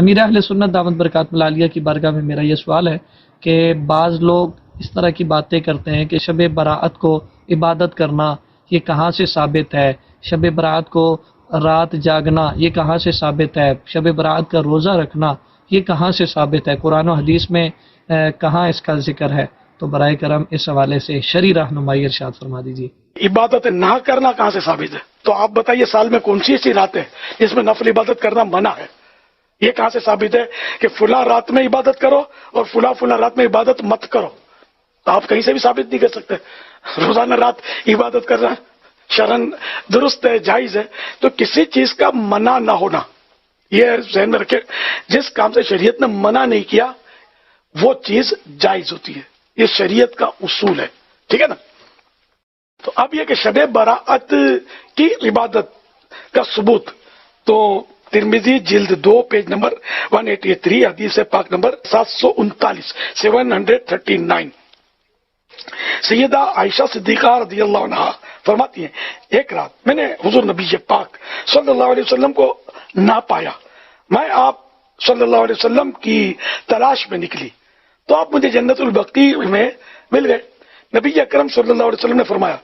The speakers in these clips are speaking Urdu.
امیر اہل سنت دامت برکات العالیہ کی بارگاہ میں میرا یہ سوال ہے کہ بعض لوگ اس طرح کی باتیں کرتے ہیں کہ شب برات کو عبادت کرنا یہ کہاں سے ثابت ہے، شب برات کو رات جاگنا یہ کہاں سے ثابت ہے، شب برات کا روزہ رکھنا یہ کہاں سے ثابت ہے، قرآن و حدیث میں کہاں اس کا ذکر ہے؟ تو برائے کرم اس حوالے سے شرعی رہنمائی ارشاد فرما دیجیے۔ عبادت نہ کرنا کہاں سے ثابت ہے؟ تو آپ بتائیے سال میں کون سی ایسی رات ہے جس میں نفل عبادت کرنا منع ہے؟ یہ کہاں سے ثابت ہے کہ فلاں رات میں عبادت کرو اور فلاں رات میں عبادت مت کرو؟ تو آپ کہیں سے بھی ثابت نہیں کر سکتے۔ روزانہ رات عبادت کرنا شرعن درست ہے، جائز ہے، تو کسی چیز کا منع نہ ہونا یہ ذہن میں رکھے، جس کام سے شریعت نے منع نہیں کیا وہ چیز جائز ہوتی ہے، یہ شریعت کا اصول ہے، ٹھیک ہے نا؟ تو اب یہ کہ شب برات کی عبادت کا ثبوت تو ترمذی جلد 2 پیج نمبر 183 حدیث پاک نمبر 739 739 سیدہ عائشہ صدیقہ رضی اللہ عنہ فرماتی ہیں ایک رات میں نے حضور نبی پاک صلی اللہ علیہ وسلم کو نہ پایا، میں آپ صلی اللہ علیہ وسلم کی تلاش میں نکلی تو آپ مجھے جنت البقیع میں مل گئے۔ نبی اکرم صلی اللہ علیہ وسلم نے فرمایا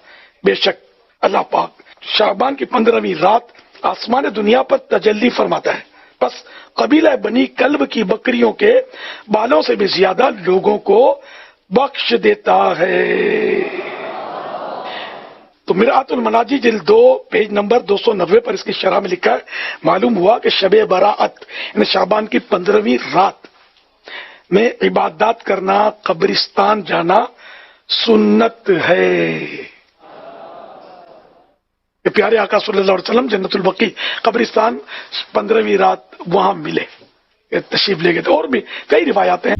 بے شک اللہ پاک شعبان کی 15ویں رات آسمان دنیا پر تجلی فرماتا ہے، بس قبیلہ بنی کلب کی بکریوں کے بالوں سے بھی زیادہ لوگوں کو بخش دیتا ہے۔ تو مرآت المناجی جلد 2 پیج نمبر 290 پر اس کی شرح میں لکھا ہے معلوم ہوا کہ شب براءت یعنی شعبان کی 15ویں رات میں عبادات کرنا، قبرستان جانا سنت ہے۔ کہ پیارے آقا صلی اللہ علیہ وسلم جنت البقیع قبرستان 15ویں رات وہاں ملے، تشریف لے گئے تھے۔ اور بھی کئی روایات ہیں۔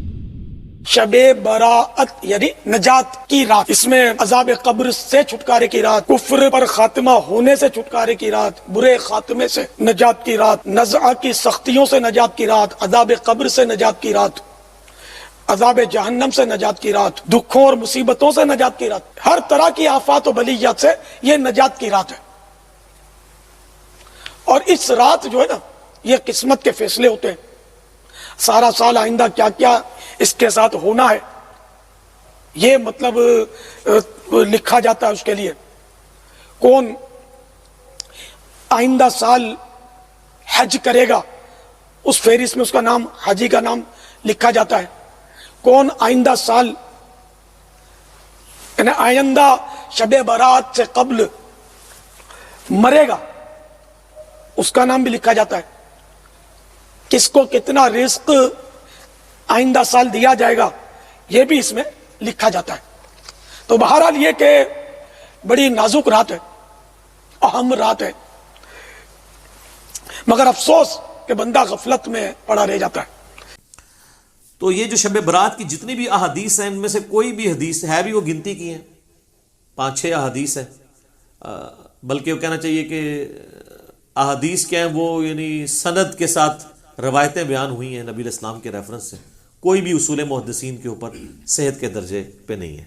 شب براءت یعنی نجات کی رات، اس میں عذاب قبر سے چھٹکارے کی رات، کفر پر خاتمہ ہونے سے چھٹکارے کی رات، برے خاتمے سے نجات کی رات، نزع کی سختیوں سے نجات کی رات، عذاب قبر سے نجات کی رات، عذاب جہنم سے نجات کی رات، دکھوں اور مصیبتوں سے نجات کی رات، ہر طرح کی آفات و بلیات سے یہ نجات کی رات ہے۔ اور اس رات جو ہے نا یہ قسمت کے فیصلے ہوتے ہیں، سارا سال آئندہ کیا کیا اس کے ساتھ ہونا ہے یہ مطلب لکھا جاتا ہے۔ اس کے لیے کون آئندہ سال حج کرے گا اس فہرست میں اس کا نام، حاجی کا نام لکھا جاتا ہے۔ کون آئندہ سال یعنی آئندہ شب برات سے قبل مرے گا اس کا نام بھی لکھا جاتا ہے۔ کس کو کتنا رزق آئندہ سال دیا جائے گا یہ بھی اس میں لکھا جاتا ہے۔ تو بہرحال یہ کہ بڑی نازک رات ہے، اہم رات ہے، مگر افسوس کہ بندہ غفلت میں پڑا رہ جاتا ہے۔ تو یہ جو شب برات کی جتنی بھی احادیث ہیں ان میں سے کوئی بھی حدیث ہے بھی وہ گنتی کی ہیں 5-6 احادیث ہیں، بلکہ وہ کہنا چاہیے کہ احادیث کیا ہیں وہ یعنی سند کے ساتھ روایتیں بیان ہوئی ہیں نبی علیہ السلام کے ریفرنس سے، کوئی بھی اصول محدثین کے اوپر صحت کے درجے پہ نہیں ہے۔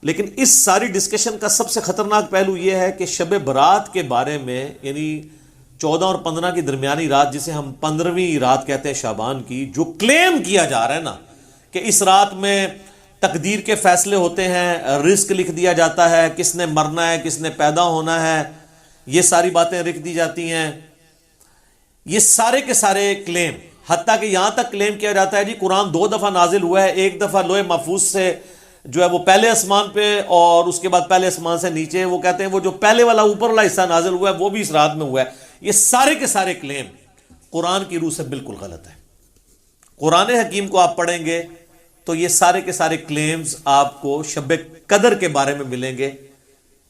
لیکن اس ساری ڈسکشن کا سب سے خطرناک پہلو یہ ہے کہ شب برات کے بارے میں یعنی 14 اور 15 کی درمیانی رات جسے ہم 15ویں رات کہتے ہیں شعبان کی، جو کلیم کیا جا رہا ہے نا کہ اس رات میں تقدیر کے فیصلے ہوتے ہیں، رزق لکھ دیا جاتا ہے، کس نے مرنا ہے کس نے پیدا ہونا ہے، یہ ساری باتیں لکھ دی جاتی ہیں، یہ سارے کے سارے کلیم، حتیٰ کہ یہاں تک کلیم کیا جاتا ہے جی قرآن 2 دفعہ نازل ہوا ہے، ایک دفعہ لوح محفوظ سے جو ہے وہ پہلے آسمان پہ اور اس کے بعد پہلے آسمان سے نیچے، وہ کہتے ہیں وہ جو پہلے والا اوپر والا حصہ نازل ہوا ہے وہ بھی اس رات میں ہوا ہے۔ یہ سارے کے سارے کلیم قرآن کی روح سے بالکل غلط ہے۔ قرآن حکیم کو آپ پڑھیں گے تو یہ سارے کے سارے کلیمز آپ کو شب قدر کے بارے میں ملیں گے۔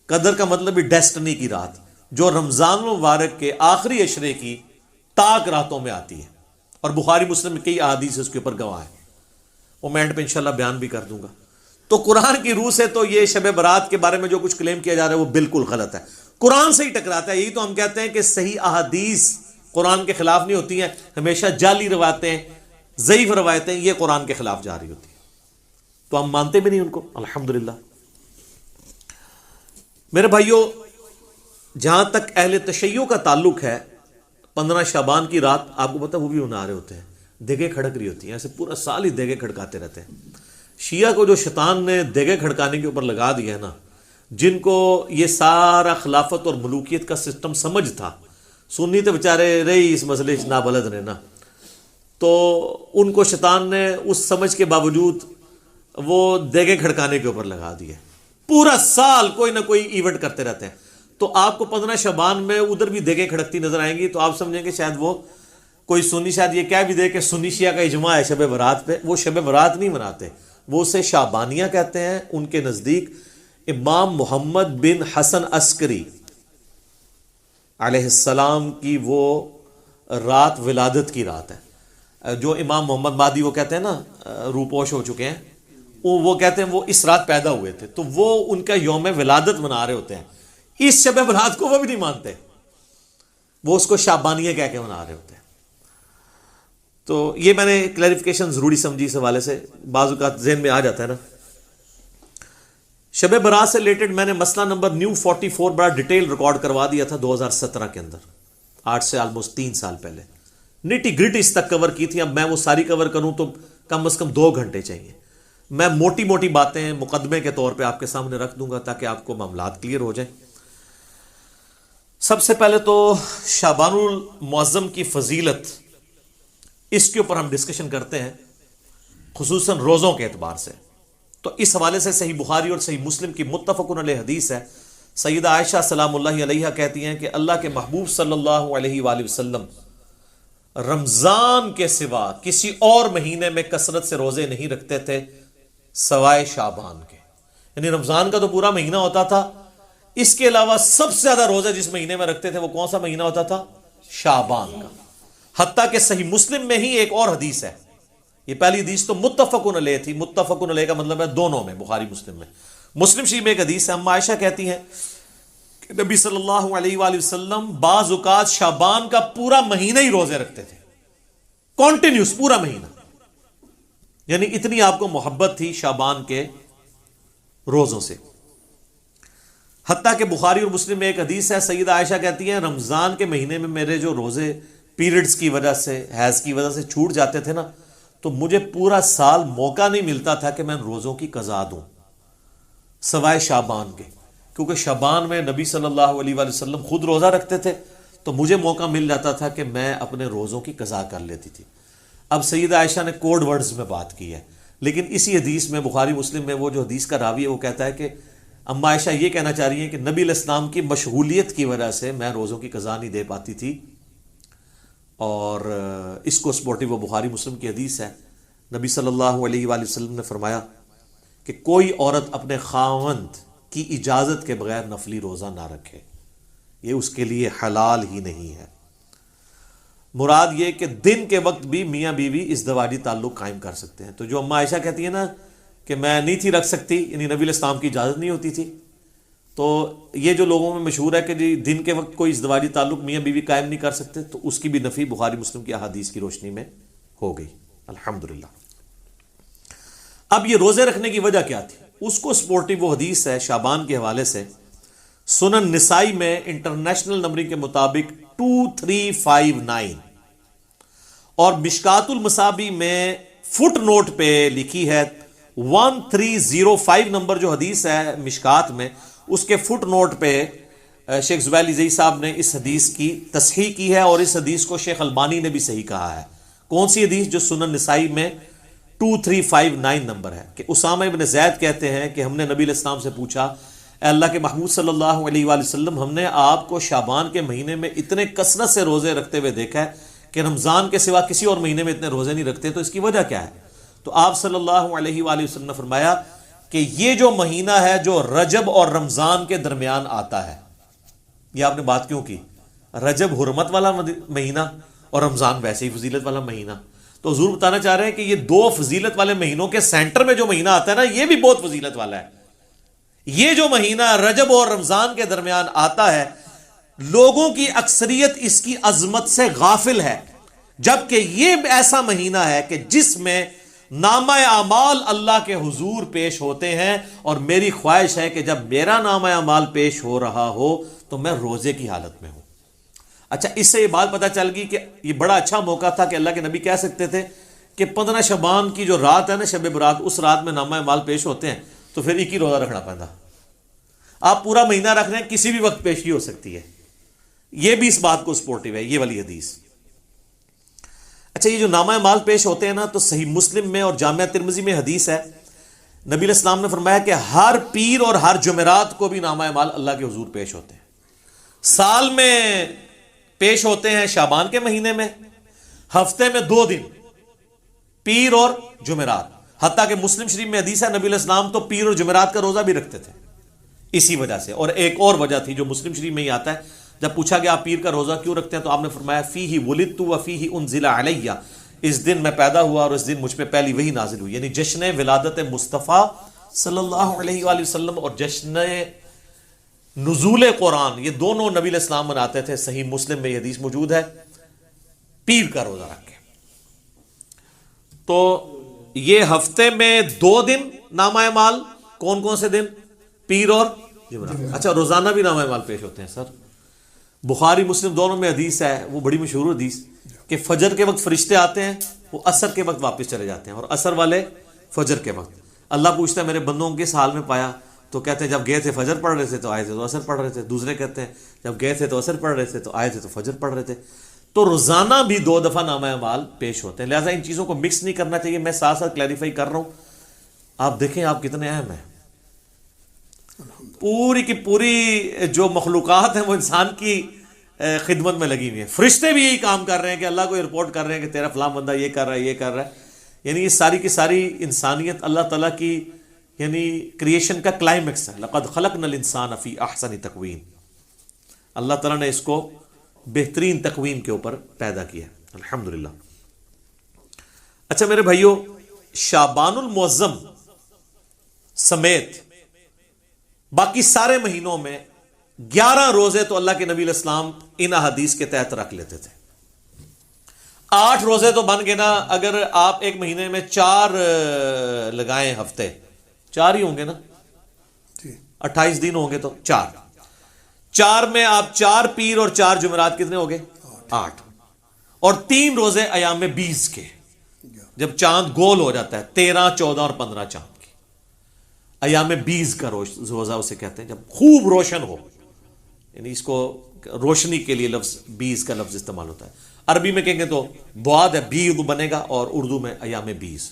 قدر کا مطلب بھی ڈیسٹنی کی رات جو رمضان المبارک کے آخری عشرے کی تاک راتوں میں آتی ہے، اور بخاری مسلم میں کئی احادیث اس کے اوپر گواہ ہیں، وہ میں اینڈ پہ انشاءاللہ بیان بھی کر دوں گا۔ تو قرآن کی روح سے تو یہ شب برات کے بارے میں جو کچھ کلیم کیا جا رہا ہے وہ بالکل غلط ہے، قرآن سے ہی ٹکراتا ہے۔ یہی تو ہم کہتے ہیں کہ صحیح احادیث قرآن کے خلاف نہیں ہوتی ہیں، ہمیشہ جعلی روایتیں، ضعیف روایتیں یہ قرآن کے خلاف جا رہی ہوتی ہیں، تو ہم مانتے بھی نہیں ان کو الحمدللہ۔ میرے بھائیوں، جہاں تک اہل تشیع کا تعلق ہے 15 شعبان کی رات آپ کو پتہ وہ بھی منا رہے ہوتے ہیں, دیگیں کھڑک رہی ہوتی ہیں, ایسے پورا سال ہی دیگیں کھڑکاتے رہتے ہیں. شیعہ کو جو شیطان نے دیگیں کھڑکانے کے اوپر لگا دیا ہے نا, جن کو یہ سارا خلافت اور ملوکیت کا سسٹم سمجھ تھا, سنی تو بیچارے رہی اس مسئلے سے نابلد رہے نا, تو ان کو شیطان نے اس سمجھ کے باوجود وہ دیگیں کھڑکانے کے اوپر لگا دیے. پورا سال کوئی نہ کوئی ایونٹ کرتے رہتے ہیں. تو آپ کو 15 شعبان میں ادھر بھی دیگیں کھڑکتی نظر آئیں گی, تو آپ سمجھیں گے شاید وہ کوئی سنی شاید یہ کہہ بھی دے کہ سنی شیعہ کا اجماع ہے شب برات پہ. وہ شب برات نہیں مناتے, وہ اسے شعبانیہ کہتے ہیں. ان کے نزدیک امام محمد بن حسن عسکری علیہ السلام کی وہ رات ولادت کی رات ہے. جو امام محمد مہدی وہ کہتے ہیں نا روپوش ہو چکے ہیں, وہ کہتے ہیں وہ اس رات پیدا ہوئے تھے, تو وہ ان کا یوم ولادت منا رہے ہوتے ہیں. اس شب برات کو وہ بھی نہیں مانتے, وہ اس کو شعبانیہ کہہ کے منا رہے ہوتے ہیں. تو یہ میں نے کلیریفیکیشن ضروری سمجھی اس حوالے سے, بعض اوقات ذہن میں آ جاتا ہے نا. شب برات سے ریلیٹڈ میں نے مسئلہ نمبر نیو 44 بڑا ڈیٹیل ریکارڈ کروا دیا تھا 2017 کے اندر, 8 سے آلموسٹ 3 سال پہلے. نیٹی گریٹی اس تک کور کی تھی. اب میں وہ ساری کور کروں تو کم از کم 2 گھنٹے چاہیے. میں موٹی موٹی باتیں مقدمے کے طور پہ آپ کے سامنے رکھ دوں گا تاکہ آپ کو معاملات کلیئر ہو جائیں. سب سے پہلے تو شعبان المعظم کی فضیلت, اس کے اوپر ہم ڈسکشن کرتے ہیں خصوصاً روزوں کے اعتبار سے. تو اس حوالے سے صحیح بخاری اور صحیح مسلم کی متفقن علیہ حدیث ہے. سیدہ عائشہ سلام اللہ علیہا کہتی ہیں کہ اللہ کے محبوب صلی اللہ علیہ وآلہ وسلم رمضان کے سوا کسی اور مہینے میں کثرت سے روزے نہیں رکھتے تھے سوائے شعبان کے. یعنی رمضان کا تو پورا مہینہ ہوتا تھا, اس کے علاوہ سب سے زیادہ روزے جس مہینے میں رکھتے تھے وہ کون سا مہینہ ہوتا تھا؟ شعبان کا. حتیٰ کہ صحیح مسلم میں ہی ایک اور حدیث ہے, یہ پہلی حدیث تو متفقن علیہ تھی, متفقن علیہ کا مطلب ہے دونوں میں, بخاری مسلم میں. مسلم شریف میں ایک حدیث ہے, عائشہ کہتی ہیں کہ نبی صلی اللہ علیہ وآلہ وسلم بعض اوقات شعبان کا پورا مہینہ ہی روزے رکھتے تھے, کانٹینیوس پورا مہینہ. یعنی اتنی آپ کو محبت تھی شعبان کے روزوں سے. حتیٰ کہ بخاری اور مسلم میں ایک حدیث ہے, سیدہ عائشہ کہتی ہیں رمضان کے مہینے میں میرے جو روزے پیریڈز کی وجہ سے, حیض کی وجہ سے چھوٹ جاتے تھے نا, تو مجھے پورا سال موقع نہیں ملتا تھا کہ میں روزوں کی قضا دوں سوائے شعبان کے, کیونکہ شعبان میں نبی صلی اللہ علیہ وآلہ وسلم خود روزہ رکھتے تھے, تو مجھے موقع مل جاتا تھا کہ میں اپنے روزوں کی قضا کر لیتی تھی. اب سیدہ عائشہ نے کوڈ ورڈز میں بات کی ہے, لیکن اسی حدیث میں بخاری مسلم میں وہ جو حدیث کا راوی ہے وہ کہتا ہے کہ اما عائشہ یہ کہنا چاہ رہی ہیں کہ نبی علیہ السلام کی مشغولیت کی وجہ سے میں روزوں کی قضا نہیں دے پاتی تھی. اور اس کو سپورٹو وہ بخاری مسلم کی حدیث ہے, نبی صلی اللہ علیہ وآلہ وسلم نے فرمایا کہ کوئی عورت اپنے خاوند کی اجازت کے بغیر نفلی روزہ نہ رکھے, یہ اس کے لیے حلال ہی نہیں ہے. مراد یہ کہ دن کے وقت بھی میاں بیوی ازدواجی تعلق قائم کر سکتے ہیں. تو جو اما عائشہ کہتی ہے نا کہ میں نہیں تھی رکھ سکتی, یعنی نبی علیہ السلام کی اجازت نہیں ہوتی تھی, تو یہ جو لوگوں میں مشہور ہے کہ جی دن کے وقت کوئی ازدواجی تعلق میاں بیوی قائم نہیں کر سکتے, تو اس کی بھی نفی بخاری مسلم کی احادیث کی روشنی میں ہو گئی الحمدللہ. اب یہ روزے رکھنے کی وجہ کیا تھی, اس کو سپورٹو وہ حدیث ہے شعبان کے حوالے سے, سنن نسائی میں انٹرنیشنل نمبرنگ کے مطابق 2359 اور مشکات المصابی میں فٹ نوٹ پہ لکھی ہے 1305 نمبر جو حدیث ہے مشکات میں, اس کے فٹ نوٹ پہ شیخ زبیل زئی صاحب نے اس حدیث کی تصحیح کی ہے, اور اس حدیث کو شیخ البانی نے بھی صحیح کہا ہے. کون سی حدیث؟ جو سنن نسائی میں 2359 نمبر ہے, کہ اسامہ ابن زید کہتے ہیں کہ ہم نے نبی علیہ السلام سے پوچھا اے اللہ کے محبوب صلی اللہ علیہ وآلہ وسلم, ہم نے آپ کو شعبان کے مہینے میں اتنے کثرت سے روزے رکھتے ہوئے دیکھا ہے کہ رمضان کے سوا کسی اور مہینے میں اتنے روزے نہیں رکھتے, تو اس کی وجہ کیا ہے؟ تو آپ صلی اللہ علیہ وآلہ وسلم نے فرمایا کہ یہ جو مہینہ ہے جو رجب اور رمضان کے درمیان آتا ہے. یہ آپ نے بات کیوں کی؟ رجب حرمت والا مہینہ اور رمضان ویسے ہی فضیلت والا مہینہ. تو حضور بتانا چاہ رہے ہیں کہ یہ دو فضیلت والے مہینوں کے سینٹر میں جو مہینہ آتا ہے نا, یہ بھی بہت فضیلت والا ہے. یہ جو مہینہ رجب اور رمضان کے درمیان آتا ہے, لوگوں کی اکثریت اس کی عظمت سے غافل ہے, جبکہ یہ ایسا مہینہ ہے کہ جس میں نامہ اعمال اللہ کے حضور پیش ہوتے ہیں, اور میری خواہش ہے کہ جب میرا نامہ اعمال پیش ہو رہا ہو تو میں روزے کی حالت میں ہوں. اچھا اس سے یہ بات پتہ چل گئی کہ یہ بڑا اچھا موقع تھا کہ اللہ کے نبی کہہ سکتے تھے کہ 15 شعبان کی جو رات ہے نا، شب برات، اس رات میں نامہ اعمال پیش ہوتے ہیں، تو پھر ایک ہی روزہ رکھنا پڑتا. آپ پورا مہینہ رکھ رہے ہیں، کسی بھی وقت پیشگی ہو سکتی ہے. یہ بھی اس بات کو سپورٹیو ہے، یہ والی حدیث. اچھا یہ جو نامہ اعمال پیش ہوتے ہیں نا، تو صحیح مسلم میں اور جامعہ ترمذی میں حدیث ہے، نبی علیہ السلام نے فرمایا کہ ہر پیر اور ہر جمعرات کو بھی نامہ اعمال اللہ کے حضور پیش ہوتے ہیں. سال میں پیش ہوتے ہیں شعبان کے مہینے میں، ہفتے میں 2 دن، پیر اور جمعرات. حتیٰ کہ مسلم شریف میں حدیث ہے نبی علیہ السلام تو پیر اور جمعرات کا روزہ بھی رکھتے تھے اسی وجہ سے. اور ایک اور وجہ تھی جو مسلم شریف میں ہی آتا ہے، جب پوچھا گیا آپ پیر کا روزہ کیوں رکھتے ہیں تو آپ نے فرمایا فیہ ولدت و فیہ انزل علیہ، اس دن میں پیدا ہوا اور اس دن مجھ پہ پہلی وحی نازل ہوئی. یعنی جشن ولادت مصطفیٰ صلی اللہ علیہ وآلہ وسلم اور جشن نزول قرآن، یہ دونوں نبی علیہ السلام مناتے تھے. صحیح مسلم میں یہ حدیث موجود ہے، پیر کا روزہ رکھ کے. تو یہ ہفتے میں 2 دن نامہ اعمال، کون کون سے دن؟ پیر اور جمعرات. اچھا روزانہ بھی نامہ اعمال پیش ہوتے ہیں سر. بخاری مسلم دونوں میں حدیث ہے، وہ بڑی مشہور حدیث کہ فجر کے وقت فرشتے آتے ہیں، وہ عصر کے وقت واپس چلے جاتے ہیں، اور عصر والے فجر کے وقت. اللہ پوچھتا ہے میرے بندوں کو کس حال میں پایا؟ تو کہتے ہیں جب گئے تھے فجر پڑھ رہے تھے تو آئے تھے تو عصر پڑھ رہے تھے. دوسرے کہتے ہیں جب گئے تھے تو عصر پڑھ رہے تھے تو آئے تھے تو فجر پڑھ رہے تھے. تو روزانہ بھی 2 دفعہ نامہ اعمال پیش ہوتے ہیں. لہٰذا ان چیزوں کو مکس نہیں کرنا چاہیے. میں ساتھ ساتھ کلیریفائی کر رہا ہوں. آپ دیکھیں آپ کتنے اہم ہیں. پوری کی پوری جو مخلوقات ہیں وہ انسان کی خدمت میں لگی ہوئی ہیں. فرشتے بھی یہی کام کر رہے ہیں کہ اللہ کو رپورٹ کر رہے ہیں کہ تیرا فلاں بندہ یہ کر رہا ہے، یہ کر رہا ہے. یعنی یہ ساری کی ساری انسانیت اللہ تعالیٰ کی یعنی کریشن کا کلائمیکس ہے. لقد خلقنا الانسان فی احسن تقویم. اللہ تعالیٰ نے اس کو بہترین تقویم کے اوپر پیدا کیا الحمدللہ. اچھا میرے بھائیو، شعبان المعظم سمیت باقی سارے مہینوں میں 11 روزے تو اللہ کے نبی علیہ السلام ان احادیث کے تحت رکھ لیتے تھے. 8 روزے تو بن گئے نا. اگر آپ ایک مہینے میں 4 لگائیں، ہفتے 4 ہی ہوں گے نا، 28 دن ہوں گے تو 4 میں آپ 4 پیر اور 4 جمعرات کتنے ہو گئے؟ 8. اور 3 روزے ایام 20 کے، جب چاند گول ہو جاتا ہے، 13، 14 اور 15 چاند کی. ایام 20 کا روزہ اسے کہتے ہیں جب خوب روشن ہو. یعنی اس کو روشنی کے لیے لفظ 20 کا لفظ استعمال ہوتا ہے. عربی میں کہیں گے تو بعد ہے، بیض بنے گا، اور اردو میں ایام 20.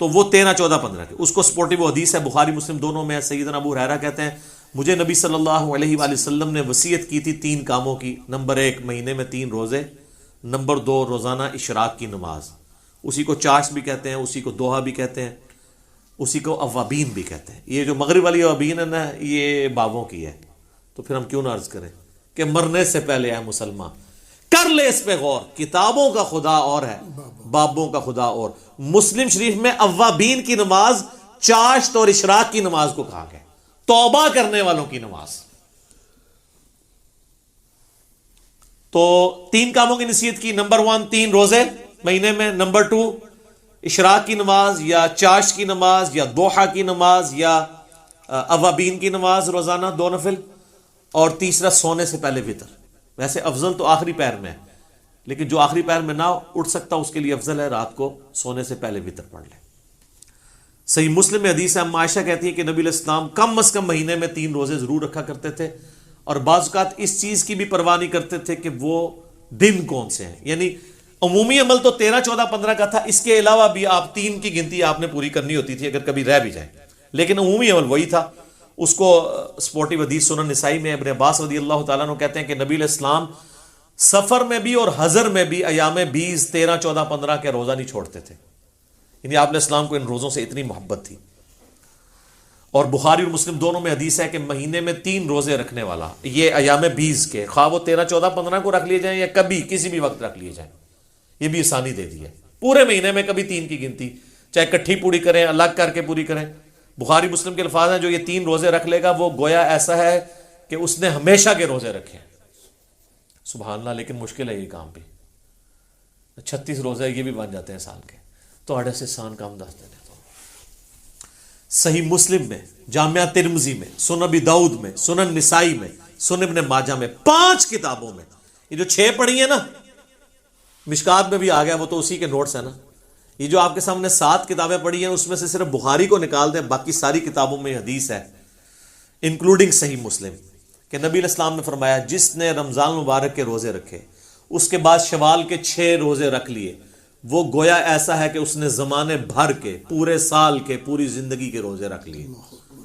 تو وہ 13، 14، 15 کے، اس کو سپورٹیو حدیث ہے بخاری مسلم دونوں میں. سیدنا ابو ہریرہ کہتے ہیں مجھے نبی صلی اللہ علیہ وآلہ وسلم نے وصیت کی تھی 3 کاموں کی. نمبر 1 مہینے میں 3 روزے. نمبر 2 روزانہ اشراق کی نماز. اسی کو چاشت بھی کہتے ہیں، اسی کو دوحہ بھی کہتے ہیں، اسی کو اوابین بھی کہتے ہیں. یہ جو مغرب والی اوابین ہے نا، یہ بابوں کی ہے. تو پھر ہم کیوں نہ عرض کریں کہ مرنے سے پہلے اے مسلمان کر لے اس پہ غور. کتابوں کا خدا اور ہے، بابوں کا خدا اور. مسلم شریف میں اوابین کی نماز چاشت اور اشراق کی نماز کو کہا گیا، توبہ کرنے والوں کی نماز. تو 3 کاموں کی نصیحت کی. نمبر 1 3 روزے مہینے میں. نمبر 2 اشراق کی نماز یا چاشت کی نماز یا دوحہ کی نماز یا اوابین کی نماز روزانہ 2 نفل. اور تیسرا سونے سے پہلے وتر. ویسے افضل تو آخری پہر میں ہے، لیکن جو آخری پہر میں نہ اٹھ سکتا اس کے لیے افضل ہے رات کو سونے سے پہلے وتر پڑھ لے. صحیح مسلم میں حدیث ہے، عائشہ کہتی ہے کہ نبی علیہ السلام کم از کم مہینے میں 3 روزے ضرور رکھا کرتے تھے، اور بعض اوقات اس چیز کی بھی پرواہ نہیں کرتے تھے کہ وہ دن کون سے ہیں. یعنی عمومی عمل تو 13، 14، 15 کا تھا. اس کے علاوہ بھی آپ 3 کی گنتی آپ نے پوری کرنی ہوتی تھی اگر کبھی رہ بھی جائے، لیکن عمومی عمل وہی تھا. اس کو سپورٹیو حدیث سنن نسائی میں ابن عباس رضی اللہ تعالیٰ عنہ کہتے ہیں کہ نبی علیہ السلام سفر میں بھی اور حضر میں بھی ایام 20، 13، 14، 15 کے روزہ نہیں چھوڑتے تھے. یعنی آپ علیہ السلام کو ان روزوں سے اتنی محبت تھی. اور بخاری اور مسلم دونوں میں حدیث ہے کہ مہینے میں 3 روزے رکھنے والا، یہ ایام 20 کے، خواہ وہ 13، 14، 15 کو رکھ لیے جائیں یا کبھی کسی بھی وقت رکھ لیے جائیں، یہ بھی آسانی دے دی ہے. پورے مہینے میں کبھی 3 کی گنتی، چاہے کٹھی پوری کریں، الگ کر کے پوری کریں. بخاری مسلم کے الفاظ ہیں جو یہ 3 روزے رکھ لے گا وہ گویا ایسا ہے کہ اس نے ہمیشہ کے روزے رکھے ہیں. سبحان اللہ. لیکن مشکل ہے یہ کام بھی. 36 روزے یہ بھی بن جاتے ہیں سال کے، تو آڑے سے سان کام دس دینے. تو صحیح مسلم میں، جامعہ ترمذی میں، سنن ابی داؤد میں، سنن نسائی میں، سنن ابن ماجہ میں، 5 کتابوں میں. یہ جو 6 پڑھی ہیں نا، مشکات میں بھی آ گیا، وہ تو اسی کے نوٹس ہیں نا. یہ جو آپ کے سامنے 7 کتابیں پڑھی ہیں، اس میں سے صرف بخاری کو نکال دیں، باقی ساری کتابوں میں حدیث ہے، انکلوڈنگ صحیح مسلم، کہ نبی علیہ السلام نے فرمایا جس نے رمضان مبارک کے روزے رکھے اس کے بعد شوال کے 6 روزے رکھ لیے، وہ گویا ایسا ہے کہ اس نے زمانے بھر کے، پورے سال کے، پوری زندگی کے روزے رکھ لیے.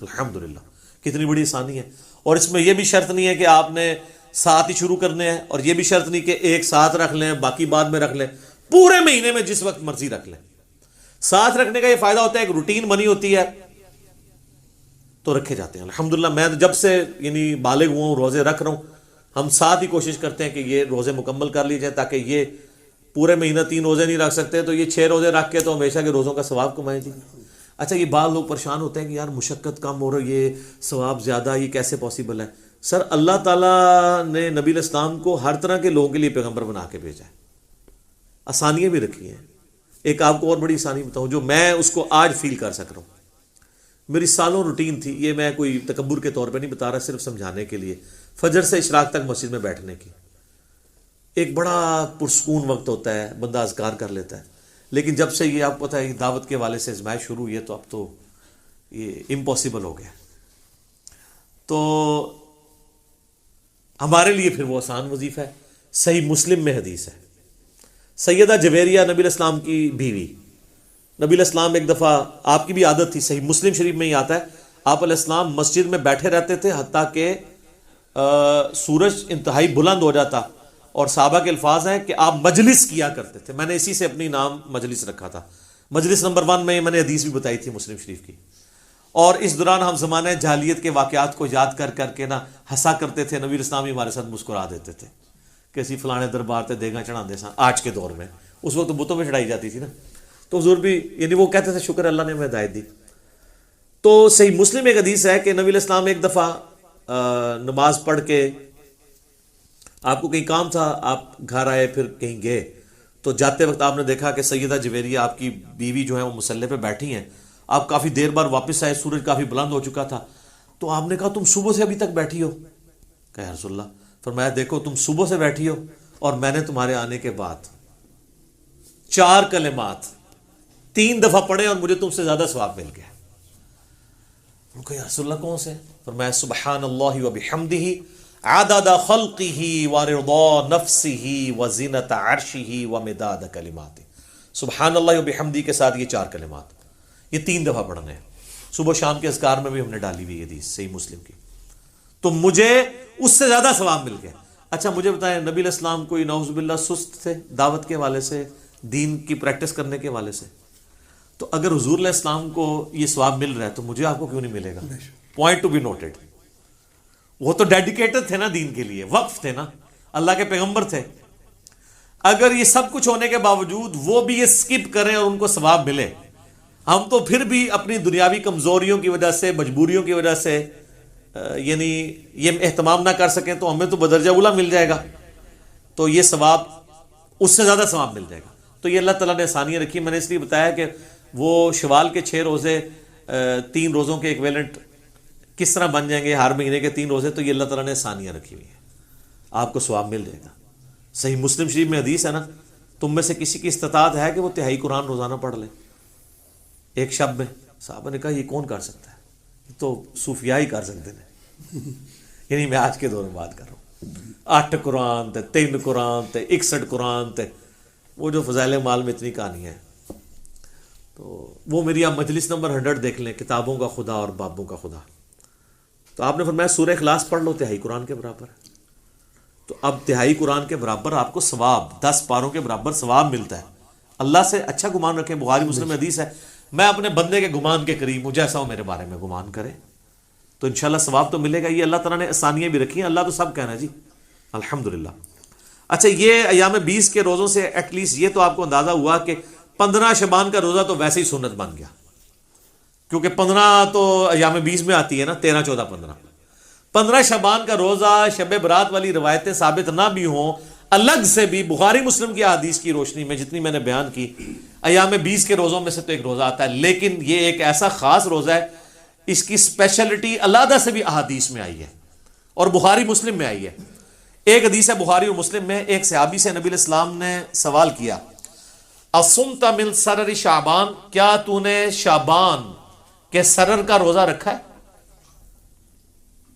الحمدللہ، کتنی بڑی آسانی ہے. اور اس میں یہ بھی شرط نہیں ہے کہ آپ نے ساتھ ہی شروع کرنے ہیں، اور یہ بھی شرط نہیں کہ ایک ساتھ رکھ لیں باقی بعد میں رکھ لیں. پورے مہینے میں جس وقت مرضی رکھ لیں. ساتھ رکھنے کا یہ فائدہ ہوتا ہے، ایک روٹین بنی ہوتی ہے تو رکھے جاتے ہیں. الحمدللہ میں جب سے یعنی بالغ ہوا ہوں، روزے رکھ رہا ہوں، ہم ساتھ ہی کوشش کرتے ہیں کہ یہ روزے مکمل کر لی جائے، تاکہ یہ پورے مہینہ 3 روزے نہیں رکھ سکتے تو یہ 6 روزے رکھ کے تو ہمیشہ کے روزوں کا ثواب کمائیں. جی اچھا، یہ بعض لوگ پریشان ہوتے ہیں کہ یار مشقت کم ہو رہی ہے، ثواب زیادہ، یہ کیسے پاسبل ہے؟ سر، اللہ تعالیٰ نے نبی علیہ السلام کو ہر طرح کے لوگوں کے لیے پیغمبر بنا کے بھیجا ہے، آسانیاں بھی رکھی ہیں. ایک آپ کو اور بڑی آسانی بتاؤں جو میں اس کو آج فیل کر سک رہا ہوں. میری سالوں روٹین تھی، یہ میں کوئی تکبر کے طور پہ نہیں بتا رہا، صرف سمجھانے کے لیے. فجر سے اشراق تک مسجد میں بیٹھنے کی ایک بڑا پرسکون وقت ہوتا ہے، بندہ اذکار کر لیتا ہے. لیکن جب سے یہ آپ کو پتہ ہے دعوت کے والے سے ازمائش شروع ہوئی ہے تو اب تو یہ امپاسبل ہو گیا. تو ہمارے لیے پھر وہ آسان وظیفہ ہے. صحیح مسلم میں حدیث ہے، سیدہ جویریہ نبی علیہ السلام کی بیوی، نبی علیہ السلام ایک دفعہ، آپ کی بھی عادت تھی، صحیح مسلم شریف میں ہی آتا ہے، آپ علیہ السلام مسجد میں بیٹھے رہتے تھے حتیٰ کہ سورج انتہائی بلند ہو جاتا، اور صحابہ کے الفاظ ہیں کہ آپ مجلس کیا کرتے تھے. میں نے اسی سے اپنی نام مجلس رکھا تھا. مجلس نمبر 1 میں نے حدیث بھی بتائی تھی مسلم شریف کی. اور اس دوران ہم زمانہ جاہلیت کے واقعات کو یاد کر کر کے نا ہنسا کرتے تھے. نبی اسلام ہی ہمارے ساتھ مسکرا دیتے تھے کہ اسی فلانے دربار تے دیگاں چڑھا دے سا. آج کے دور میں، اس وقت بتوں میں چڑھائی جاتی تھی نا، تو حضور بھی یعنی وہ کہتے تھے شکر اللہ نے ہمیں ہدایت دی. تو صحیح مسلم ایک حدیث ہے کہ نبی علیہ السلام ایک دفعہ نماز پڑھ کے، آپ کو کہیں کام تھا، آپ گھر آئے پھر کہیں گئے، تو جاتے وقت آپ نے دیکھا کہ سیدہ جویریہ آپ کی بیوی جو ہے وہ مصلی پہ بیٹھی ہیں. آپ کافی دیر بعد واپس آئے، سورج کافی بلند ہو چکا تھا. تو آپ نے کہا تم صبح سے ابھی تک بیٹھی ہو؟ کہا یا رسول اللہ. فرمایا دیکھو تم صبح سے بیٹھی ہو اور میں نے تمہارے آنے کے بعد 4 کلمات 3 دفعہ پڑھے اور مجھے تم سے زیادہ ثواب مل گیا. کہا یا رسول اللہ کون سے؟ فرمایا سبحان اللہ وبحمدہ عدد خلقہ ورضا نفسہ وزنۃ عرشہ ومداد کلماتہ. سبحان اللہ وبحمدہ کے ساتھ یہ 4 کلمات، یہ 3 دفعہ پڑھنے ہیں. صبح شام کے اذکار میں بھی ہم نے ڈالی ہوئی حدیث صحیح مسلم کی. تو مجھے اس سے زیادہ ثواب مل گیا. اچھا مجھے بتائیں، نبی علیہ السلام کوئی نعوذ باللہ سست تھے دعوت کے حوالے سے، دین کی پریکٹس کرنے کے حوالے سے؟ تو اگر حضور علیہ السلام کو یہ ثواب مل رہا ہے تو مجھے آپ کو کیوں نہیں ملے گا؟ Point to be noted. وہ تو ڈیڈیکیٹڈ تھے نا دین کے لیے، وقف تھے نا، اللہ کے پیغمبر تھے. اگر یہ سب کچھ ہونے کے باوجود وہ بھی یہ سکپ کریں اور ان کو ثواب ملے، ہم تو پھر بھی اپنی دنیاوی کمزوریوں کی وجہ سے، مجبوریوں کی وجہ سے یعنی یہ اہتمام نہ کر سکیں تو ہمیں تو بدرجہ اولیٰ مل جائے گا، تو یہ ثواب اس سے زیادہ ثواب مل جائے گا. تو یہ اللہ تعالیٰ نے آسانیاں رکھی. میں نے اس لیے بتایا کہ وہ شوال کے 6 روزے 3 روزوں کے ایکویلنٹ کس طرح بن جائیں گے، ہر مہینے کے 3 روزے، تو یہ اللہ تعالیٰ نے آسانیاں رکھی ہوئی ہیں، آپ کو ثواب مل جائے گا. صحیح مسلم شریف میں حدیث ہے نا، تم میں سے کسی کی استطاعت ہے کہ وہ 3 قرآن روزانہ پڑھ لے ایک شب میں؟ صحابہ نے کہا یہ کون کر سکتا ہے؟ یہ تو صوفیاء ہی کر سکتے ہیں. یعنی میں آج کے دور میں بات کر رہا ہوں، 8 قرآن تے 3 قرآن تے 61 قرآن تے وہ جو فضائل مال میں اتنی کہانی ہے. تو وہ میری آپ مجلس نمبر 100 دیکھ لیں، کتابوں کا خدا اور بابوں کا خدا. تو آپ نے فرمایا سورہ اخلاص پڑھ لو، 3 قرآن کے برابر. تو اب 3 قرآن کے برابر آپ کو ثواب، 10 پاروں کے برابر ثواب ملتا ہے. اللہ سے اچھا گمان رکھیں. بخاری مسلم حدیث ہے، میں اپنے بندے کے گمان کے قریب ہوں، جیسا وہ میرے بارے میں گمان کرے تو انشاءاللہ ثواب تو ملے گا. یہ اللہ تعالیٰ نے آسانیاں بھی رکھی ہیں، اللہ تو سب کہنا ہے جی الحمدللہ. اچھا یہ ایام 20 کے روزوں سے ایٹ لیسٹ یہ تو آپ کو اندازہ ہوا کہ 15 شعبان کا روزہ تو ویسے ہی سنت بن گیا، کیونکہ 15 تو ایام 20 میں آتی ہے نا، 13 14 15. 15 شعبان کا روزہ شب برات والی روایتیں ثابت نہ بھی ہوں، الگ سے بھی بخاری مسلم کی احادیث کی روشنی میں جتنی میں نے بیان کی، ایام 20 کے روزوں میں سے تو ایک روزہ آتا ہے. لیکن یہ ایک ایسا خاص روزہ ہے، اس کی اسپیشلٹی علیحدہ سے بھی احادیث میں آئی ہے. اور بخاری مسلم میں آئی ہے. ایک حدیث ہے بخاری اور مسلم میں, ایک صحابی سے نبی علیہ السلام نے سوال کیا, اصمت من سرر شعبان, کیا تو نے شعبان کے سرر کا روزہ رکھا ہے؟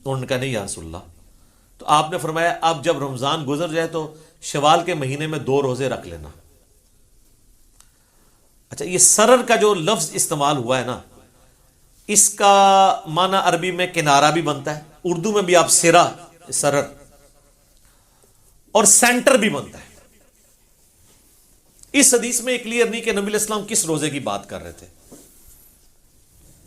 انہوں نے کہا نہیں یا رسول اللہ. تو آپ نے فرمایا اب جب رمضان گزر جائے تو شوال کے مہینے میں 2 روزے رکھ لینا. اچھا, یہ سرر کا جو لفظ استعمال ہوا ہے نا, اس کا معنی عربی میں کنارہ بھی بنتا ہے, اردو میں بھی آپ سرا, سرر, اور سینٹر بھی بنتا ہے. اس حدیث میں کلیئر نہیں کہ نبی علیہ السلام کس روزے کی بات کر رہے تھے,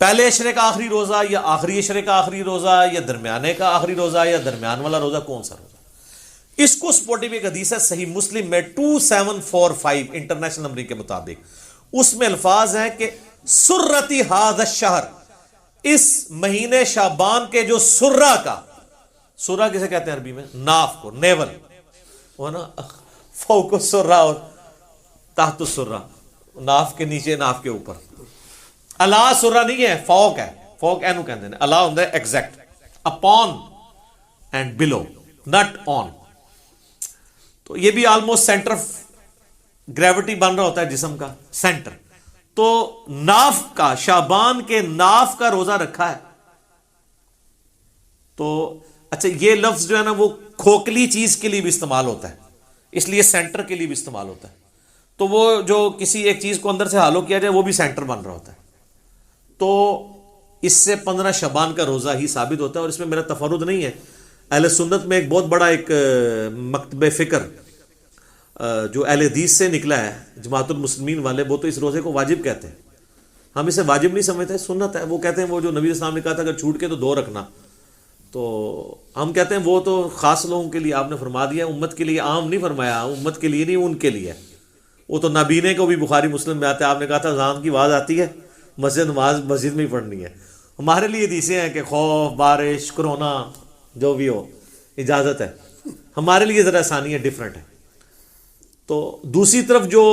پہلے اشرے کا آخری روزہ یا آخری اشرے کا آخری روزہ یا درمیانے کا آخری روزہ یا درمیان والا روزہ, کون سا روزہ. اس کو سپورٹیو ایک حدیث ہے صحیح مسلم میں 2745 انٹرنیشنل نمبرنگ کے مطابق, اس میں الفاظ ہیں کہ سرتی ھذا الشہر, اس مہینے شعبان کے جو سرہ کا, سرہ کسے کہتے ہیں عربی میں؟ ناف کو, نیول, وہ نا فوق السرہ اور تحت السرہ, ناف کے نیچے ناف کے اوپر. اللہ سرہ نہیں ہے, فوق ہے, فوق اینو کہتے ہیں, اللہ ہوتا ہے ایگزیکٹ, اپون اینڈ بلو, نٹ آن. تو یہ بھی آلموسٹ سینٹر آف گریوٹی بن رہا ہوتا ہے جسم کا, سینٹر. تو ناف کا, شعبان کے ناف کا روزہ رکھا ہے. تو اچھا, یہ لفظ جو ہے نا وہ کھوکھلی چیز کے لیے بھی استعمال ہوتا ہے, اس لیے سینٹر کے لیے بھی استعمال ہوتا ہے. تو وہ جو کسی ایک چیز کو اندر سے ہالو کیا جائے وہ بھی سینٹر بن رہا ہوتا ہے. تو اس سے 15 شعبان کا روزہ ہی ثابت ہوتا ہے, اور اس میں میرا تفرد نہیں ہے. اہل سنت میں ایک بہت بڑا ایک مکتب فکر جو اہل حدیث سے نکلا ہے, جماعت المسلمین والے, وہ تو اس روزے کو واجب کہتے ہیں. ہم اسے واجب نہیں سمجھتے, سنت ہے. وہ کہتے ہیں وہ جو نبی اسلام نے کہا تھا اگر چھوٹ کے تو 2 رکھنا, تو ہم کہتے ہیں وہ تو خاص لوگوں کے لیے آپ نے فرما دیا, امت کے لیے عام نہیں فرمایا, امت کے لیے نہیں, ان کے لیے. وہ تو نابینے کو بھی بخاری مسلم میں آتا ہے, آپ نے کہا تھا اذان کی آواز آتی ہے, نماز مسجد میں ہی پڑھنی ہے. ہمارے لیے حدیثیں ہیں کہ خوف, بارش, کرونا, جو بھی ہو اجازت ہے. ہمارے لیے ذرا آسانی ہے, ڈفرینٹ ہے. تو دوسری طرف جو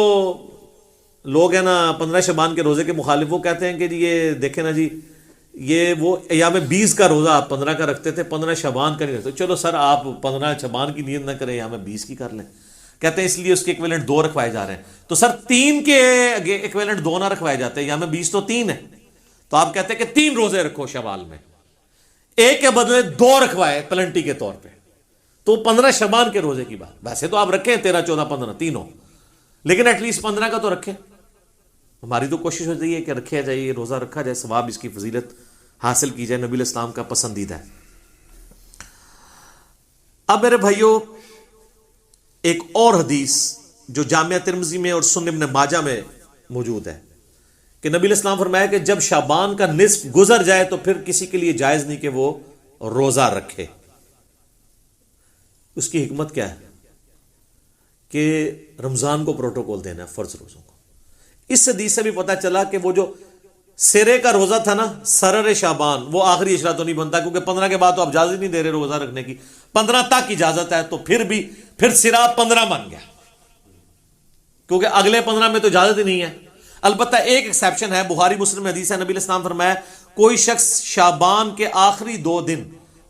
لوگ ہیں نا 15 شعبان کے روزے کے مخالف, وہ کہتے ہیں کہ جی یہ دیکھیں نا جی, یہ وہ ایام 20 کا روزہ آپ 15 کا رکھتے تھے, 15 شعبان کا نہیں رکھتے. چلو سر آپ 15 شعبان کی نیت نہ کریں, ایام 20 کی کر لیں. کہتے ہیں اس لیے اس کے ایکویلنٹ 2 رکھوائے جا رہے ہیں. تو سر 3 کے ایکویلنٹ 2 نہ رکھوائے جاتے ہیں, ایام 20 تو 3 ہے. تو آپ کہتے ہیں کہ 3 روزے رکھو شوال میں, ایک کے بدلے 2 رکھوائے پلنٹی کے طور پہ. تو 15 شعبان کے روزے کی بات, ویسے تو آپ رکھیں 13, 14, 15 تینوں, لیکن ایٹ لیسٹ 15 کا تو رکھیں. ہماری تو کوشش ہوتی ہے کہ رکھا جائے, یہ روزہ رکھا جائے, ثواب اس کی فضیلت حاصل کی جائے, نبی علیہ السلام کا پسندیدہ ہے. اب میرے بھائیوں, ایک اور حدیث جو جامعہ ترمذی میں اور سنن ابن ماجہ میں موجود ہے کہ نبی علیہ السلام فرمایا کہ جب شعبان کا نصف گزر جائے تو پھر کسی کے لیے جائز نہیں کہ وہ روزہ رکھے. اس کی حکمت کیا ہے کہ رمضان کو پروٹوکول دینا ہے, فرض روزوں کو. اس حدیث سے بھی پتہ چلا کہ وہ جو سرے کا روزہ تھا نا, سرر شعبان, وہ آخری اشرا تو نہیں بنتا, کیونکہ 15 کے بعد تو آپ اجازت نہیں دے رہے روزہ رکھنے کی, 15 تک اجازت ہے. تو پھر سرا 15 بن گیا, کیونکہ اگلے 15 میں تو اجازت ہی نہیں ہے. البتہ ایک ایکسیپشن ہے, بخاری مسلم حدیث ہے, نبی علیہ السلام فرمایا کوئی شخص شعبان کے آخری 2 دن,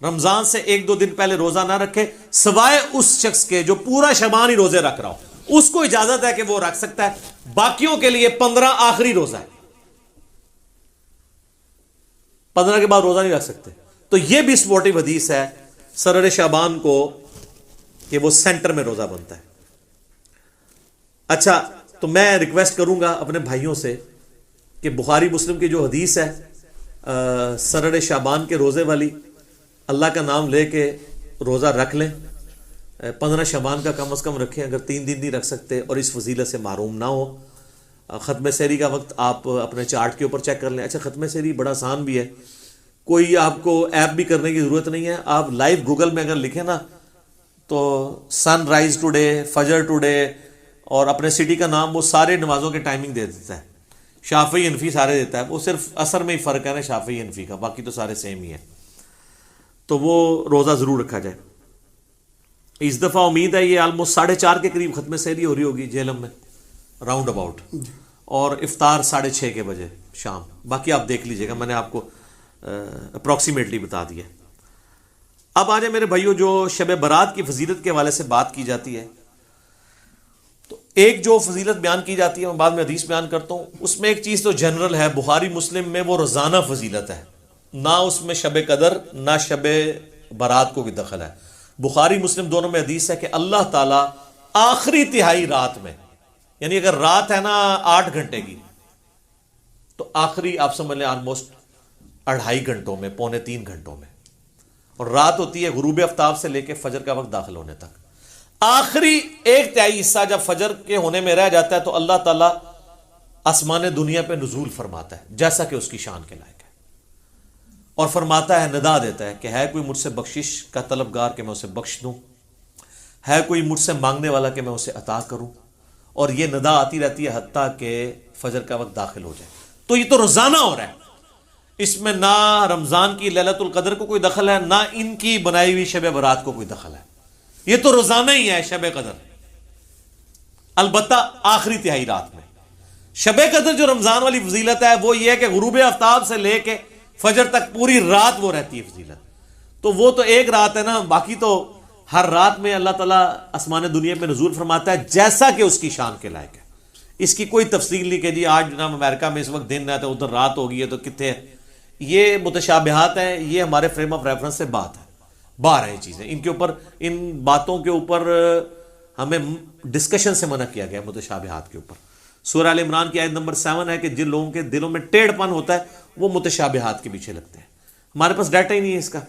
رمضان سے 1-2 دن پہلے روزہ نہ رکھے, سوائے اس شخص کے جو پورا شعبان ہی روزے رکھ رہا ہو, اس کو اجازت ہے کہ وہ رکھ سکتا ہے. باقیوں کے لیے 15 آخری روزہ ہے, 15 کے بعد روزہ نہیں رکھ سکتے. تو یہ بھی سپورٹیو حدیث ہے سرر شعبان کو کہ وہ سینٹر میں روزہ بنتا ہے. اچھا, تو میں ریکویسٹ کروں گا اپنے بھائیوں سے کہ بخاری مسلم کی جو حدیث ہے سرر شعبان کے روزے والی, اللہ کا نام لے کے روزہ رکھ لیں. 15 شعبان کا کم از کم رکھیں, اگر 3 دن نہیں رکھ سکتے اور اس فضیلت سے محروم نہ ہو. ختم سحری کا وقت آپ اپنے چارٹ کے اوپر چیک کر لیں. اچھا, ختم سحری بڑا آسان بھی ہے, کوئی آپ کو ایپ بھی کرنے کی ضرورت نہیں ہے. آپ لائیو گوگل میں اگر لکھیں نا تو سن رائز ٹوڈے, فجر ٹوڈے, اور اپنے سٹی کا نام, وہ سارے نمازوں کے ٹائمنگ دے دیتا ہے. شافعی حنفی سارے دیتا ہے, وہ صرف عصر میں ہی فرق ہے نا شافعی حنفی کا, باقی تو سارے سیم ہی ہیں. تو وہ روزہ ضرور رکھا جائے. اس دفعہ امید ہے یہ آلموسٹ 4:30 کے قریب ختم سحری ہو رہی ہوگی جہلم میں, راؤنڈ اباؤٹ, اور افطار 6:30 کے بجے شام. باقی آپ دیکھ لیجئے گا, میں نے آپ کو اپروکسیمیٹلی بتا دیا. اب آ جائے میرے بھائیوں، جو شب برات کی فضیلت کے حوالے سے بات کی جاتی ہے، تو ایک جو فضیلت بیان کی جاتی ہے، میں بعد میں حدیث بیان کرتا ہوں، اس میں ایک چیز تو جنرل ہے، بخاری مسلم میں وہ روزانہ فضیلت ہے، نہ اس میں شب قدر نہ شب برات کو بھی دخل ہے۔ بخاری مسلم دونوں میں حدیث ہے کہ اللہ تعالیٰ آخری تہائی رات میں، یعنی اگر رات ہے نا 8 گھنٹے کی، تو آخری آپ سمجھ لیں آلموسٹ 2.5 گھنٹوں میں، 2.75 گھنٹوں میں، اور رات ہوتی ہے غروب آفتاب سے لے کے فجر کا وقت داخل ہونے تک، آخری 1/3 حصہ جب فجر کے ہونے میں رہ جاتا ہے تو اللہ تعالیٰ آسمان دنیا پہ نزول فرماتا ہے جیسا کہ اس کی شان کے لائق ہے، اور فرماتا ہے، ندا دیتا ہے کہ ہے کوئی مجھ سے بخشش کا طلبگار کہ میں اسے بخش دوں، ہے کوئی مجھ سے مانگنے والا کہ میں اسے عطا کروں، اور یہ ندا آتی رہتی ہے حتیٰ کہ فجر کا وقت داخل ہو جائے۔ تو یہ تو روزانہ ہو رہا ہے، اس میں نہ رمضان کی لیلۃ القدر کو کوئی دخل ہے، نہ ان کی بنائی ہوئی شب برات کو کوئی دخل ہے، یہ تو روزانہ ہی ہے شب قدر، البتہ آخری تہائی رات میں۔ شب قدر جو رمضان والی فضیلت ہے وہ یہ ہے کہ غروب آفتاب سے لے کے فجر تک پوری رات وہ رہتی ہے فضیلت، تو وہ تو ایک رات ہے نا، باقی تو ہر رات میں اللہ تعالیٰ آسمان دنیا پہ نزول فرماتا ہے جیسا کہ اس کی شان کے لائق ہے۔ اس کی کوئی تفصیل نہیں کہ جی آج جناب امریکہ میں اس وقت دن ہے تو ادھر رات ہو گئی ہے تو کتنے ہے، یہ متشابہات ہیں، یہ ہمارے فریم آف ریفرنس سے بات ہے، باہر ہے یہ چیزیں، ان کے اوپر، ان باتوں کے اوپر ہمیں ڈسکشن سے منع کیا گیا ہے، متشابہات کے اوپر۔ سورہ ال عمران کی آیت نمبر 7 ہے کہ جن لوگوں کے دلوں میں ٹیڑھ پن ہوتا ہے وہ متشابہات کے پیچھے لگتے ہیں، ہمارے پاس ڈیٹا ہی نہیں ہے اس کا،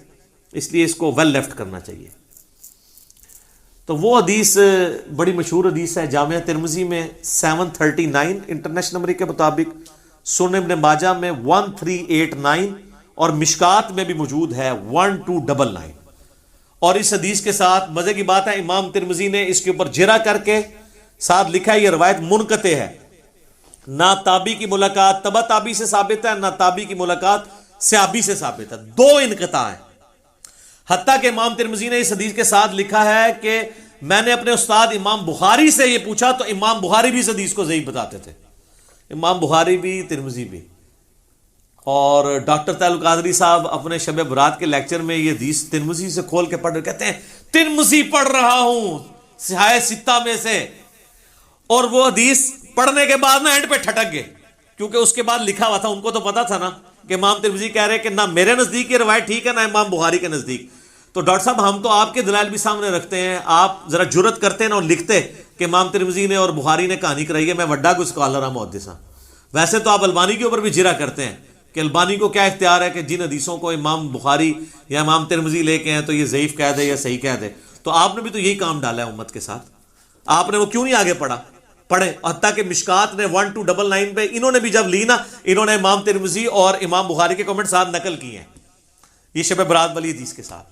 اس لیے اس کو ویل لیفٹ کرنا چاہیے۔ تو وہ حدیث بڑی مشہور حدیث ہے، جامعہ ترمذی میں 739 انٹرنیشنل نمبر کے مطابق، سنن ابن ماجہ میں 1389 اور مشکات میں بھی موجود ہے 1299، اور اس حدیث کے ساتھ مزے کی بات ہے امام ترمذی نے اس کے اوپر جرح کر کے ساتھ لکھا ہے یہ روایت منقطع ہے، نہ تابعی کی ملاقات تبع تابعی سے ثابت ہے، نہ تابعی کی ملاقات صحابی سے ثابت ہے، 2 انقطاع ہیں۔ حتیٰ کہ امام ترمذی نے اس حدیث کے ساتھ لکھا ہے کہ میں نے اپنے استاد امام بخاری سے یہ پوچھا تو امام بخاری بھی اس حدیث کو ضعیف بتاتے تھے، امام بخاری بھی ترمذی بھی۔ اور ڈاکٹر طاہر القادری صاحب اپنے شب برات کے لیکچر میں یہ حدیث ترمذی سے کھول کے پڑھ رہے، کہتے ہیں ترمذی پڑھ رہا ہوں صحاح ستہ میں سے، اور وہ حدیث پڑھنے کے بعد نا اینڈ پہ ٹھٹک گئے، کیونکہ اس کے بعد لکھا ہوا تھا، ان کو تو پتا تھا نا کہ امام ترمذی کہہ رہے کہ نہ میرے نزدیک یہ روایت ٹھیک ہے نہ امام بخاری کے نزدیک۔ تو ڈاکٹر صاحب ہم تو آپ کے دلائل بھی سامنے رکھتے ہیں، آپ ذرا جرت کرتے ہیں نا اور لکھتے کہ امام ترمذی نے اور بخاری نے کہانی کرائی ہے، میں وڈا کوئی اسکالر ہوں محدث ہوں۔ ویسے تو آپ البانی کے اوپر بھی جرا کرتے ہیں کہ البانی کو کیا اختیار ہے کہ جن حدیثوں کو امام بخاری یا امام ترمذی لے کے ہیں تو یہ ضعیف کہہ دے یا صحیح کہہ دے، تو آپ نے بھی تو یہی کام ڈالا ہے امت کے ساتھ، آپ نے وہ کیوں نہیں آگے پڑھا؟ پڑھے، حتیٰ کہ مشکات نے 1299 پہ انہوں نے بھی جب لی نا، انہوں نے امام ترمذی اور امام بخاری کے کمنٹ ساتھ نقل کیے ہیں، یہ شب برات والی حدیث کے ساتھ